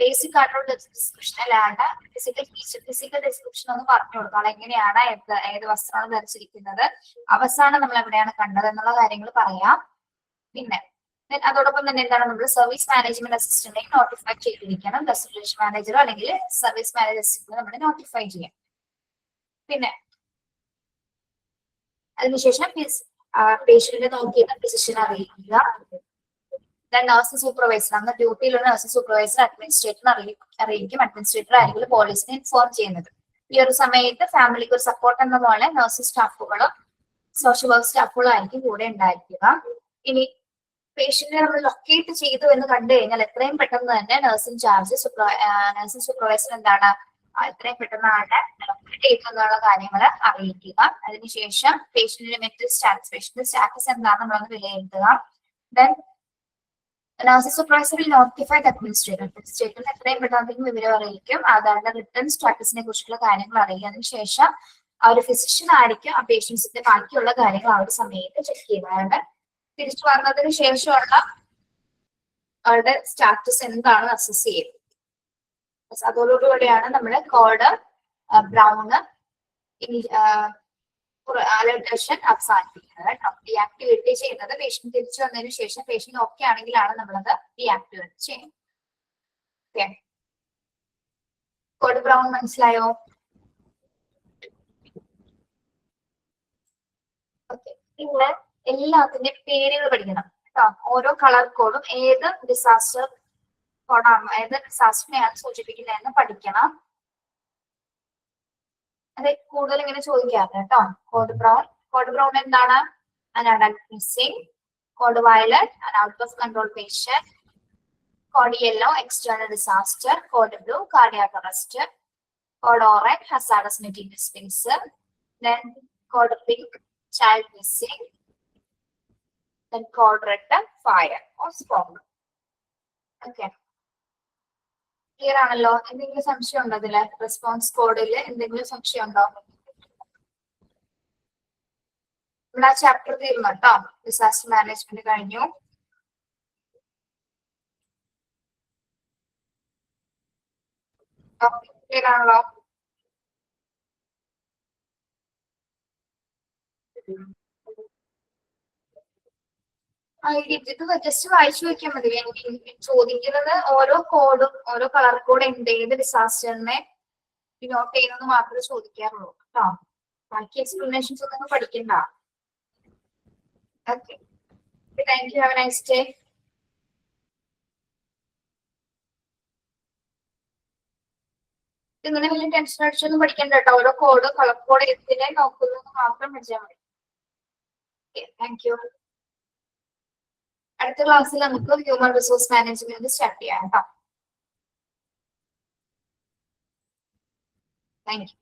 ബേസിക് ആയിട്ടുള്ള ഡിസ്ക്രിപ്ഷൻ അല്ലാണ്ട് ഫിസിക്കൽ ഡിസ്ക്രിപ്ഷൻ ഒന്ന് പറഞ്ഞു കൊടുക്കുക. ആൾ എങ്ങനെയാണ്, ഏത് വസ്ത്രമാണ് ധരിച്ചിരിക്കുന്നത്, അവസാനം നമ്മൾ എവിടെയാണ് കണ്ടത് എന്നുള്ള കാര്യങ്ങൾ പറയാം. പിന്നെ അതോടൊപ്പം തന്നെ എന്താണ് നമ്മൾ സർവീസ് മാനേജ്മെന്റ് അസിസ്റ്റന്റിനെ നോട്ടിഫൈ ചെയ്തിരിക്കണം. ഗസ്റ്റ് റിലേഷൻ മാനേജറോ അല്ലെങ്കിൽ സർവീസ് മാനേജർ അസിസ്റ്റന്റിനെ നമ്മൾ നോട്ടിഫൈ ചെയ്യാം. പിന്നെ അതിനുശേഷം പേഷ്യന്റിനെ നോക്കിയിട്ട് ഫിസിഷ്യനെ അറിയിക്കുക. നഴ്സിംഗ് സൂപ്പർവൈസർ, അന്ന് ഡ്യൂട്ടിയിലുള്ള നഴ്സിംഗ് സൂപ്പർവൈസർ അഡ്മിനിസ്ട്രേറ്ററിനെ അറിയിക്കും. അഡ്മിനിസ്ട്രേറ്റർ ആയിരിക്കും പോലീസിനെ ഇൻഫോം ചെയ്യുന്നത്. ഈ ഒരു സമയത്ത് ഫാമിലിക്ക് ഒരു സപ്പോർട്ട് എന്ന പോലെ നഴ്സിംഗ് സ്റ്റാഫുകളോ സോഷ്യൽ വർക്ക് സ്റ്റാഫുകളോ ആയിരിക്കും കൂടെ ഉണ്ടായിരിക്കുക. ഇനി പേഷ്യന്റിനെ നമ്മൾ ലൊക്കേറ്റ് ചെയ്തു എന്ന് കണ്ടു കഴിഞ്ഞാൽ എത്രയും പെട്ടെന്ന് തന്നെ നഴ്സിംഗ് സൂപ്പർവൈസർ എന്താണ് എത്രയും പെട്ടെന്ന് ആളുടെ ഡേറ്റ് എന്നുള്ള കാര്യങ്ങൾ അറിയിക്കുക. അതിനുശേഷം പേഷ്യന്റിന്റെ മെന്റൽ സ്റ്റാറ്റസ്, പേഷ്യന്റ് സ്റ്റാറ്റസ് എന്താണെന്ന് നമ്മളൊന്ന് വിലയിരുത്തുക. Then nursing supervisor will notify the administrator. അഡ്മിനിസ്ട്രേറ്ററിന് എത്രയും പെട്ടെന്ന് വിവരം അറിയിക്കും. അതായത് റിട്ടേൺ സ്റ്റാറ്റസിനെ കുറിച്ചുള്ള കാര്യങ്ങൾ അറിയിക്കുക. അതിനുശേഷം ആ ഒരു ഫിസിഷ്യൻ ആയിരിക്കും ആ പേഷ്യൻസിന്റെ ബാക്കിയുള്ള കാര്യങ്ങൾ ആ ഒരു സമയത്ത് ചെക്ക് ചെയ്യുന്നത്. തിരിച്ചു വന്നതിന് ശേഷമുള്ള അവരുടെ സ്റ്റാറ്റസ് എന്താണെന്ന് അസസ് ചെയ്യും. അതോടുകൂടിയാണ് നമ്മൾ കോഡ് ബ്രൗണ് അലർട്ടേഷൻ അവസാനിപ്പിക്കുന്നത് കേട്ടോ. ഡീആക്ടിവേറ്റ് ചെയ്യുന്നത് പേഷ്യന്റ് തിരിച്ചു വന്നതിന് ശേഷം പേഷ്യന്റ് ഓക്കെ ആണെങ്കിലാണ് നമ്മളത് ഡീആക്ടിവേറ്റ് ചെയ്യുന്നത്. ഓക്കെ, കോഡ് ബ്രൗൺ മനസ്സിലായോ? ഓക്കെ, പിന്നെ എല്ലാത്തിന്റെ പേരുകൾ പഠിക്കണം കേട്ടോ. ഓരോ കളർ കോഡും ഏത് ഡിസാസ്റ്റർ കോഡാണ്, ഏത് ഡിസാസ്റ്ററിനെയാണ് സൂചിപ്പിക്കുന്നതെന്ന് പഠിക്കണം. അത് കൂടുതൽ ഇങ്ങനെ ചോദിക്കാറ് കേട്ടോ. കോഡ് ബ്രൗൺ എന്താണ്? an adult missing. Code violet an out of control patient. Code yellow external disaster. Code blue cardiac arrest. Code orange hazardous material dispenser. then code pink child missing. then code red fire or storm. okay, clear ആണല്ലോ? എന്തെങ്കിലും സംശയം ഉണ്ടോ അതില്? റെസ്പോൺസ് കോഡില് എന്തെങ്കിലും സംശയം ഉണ്ടോ? ഇവിടെ ആ ചാപ്റ്റർ തീർന്നു കേട്ടോ. ഡിസാസ്റ്റർ മാനേജ്മെന്റ് കഴിഞ്ഞു. ക്ലിയർ ആണല്ലോ? ഇത് ജസ്റ്റ് വായിച്ചു വെക്കാൻ മതി. ചോദിക്കുന്നത് ഓരോ കോഡും ഓരോ കളർ കോഡ് എന്ത് ഏത് ഡിസാസ്റ്ററിനെ നോട്ട് ചെയ്യുന്നത് മാത്രമേ ചോദിക്കാറുള്ളൂ കേട്ടോ. ബാക്കി എക്സ്പ്ലനേഷൻസ് ഒന്നും പഠിക്കണ്ട. Okay, thank you. Have A nice day. ഇങ്ങനെ വലിയ ടെൻഷൻ അടിച്ചൊന്നും പഠിക്കണ്ട കേട്ടോ. ഓരോ കോഡ് കളർ കോഡ് എന്തിനെ നോക്കുന്നത് മാത്രം പഠിച്ചാൽ മതി. Thank you. അടുത്ത ക്ലാസ്സിൽ നമുക്ക് ഹ്യൂമൻ റിസോഴ്സ് മാനേജ്മെന്റ് സ്റ്റാർട്ട് ചെയ്യാം കേട്ടോ. Thank you.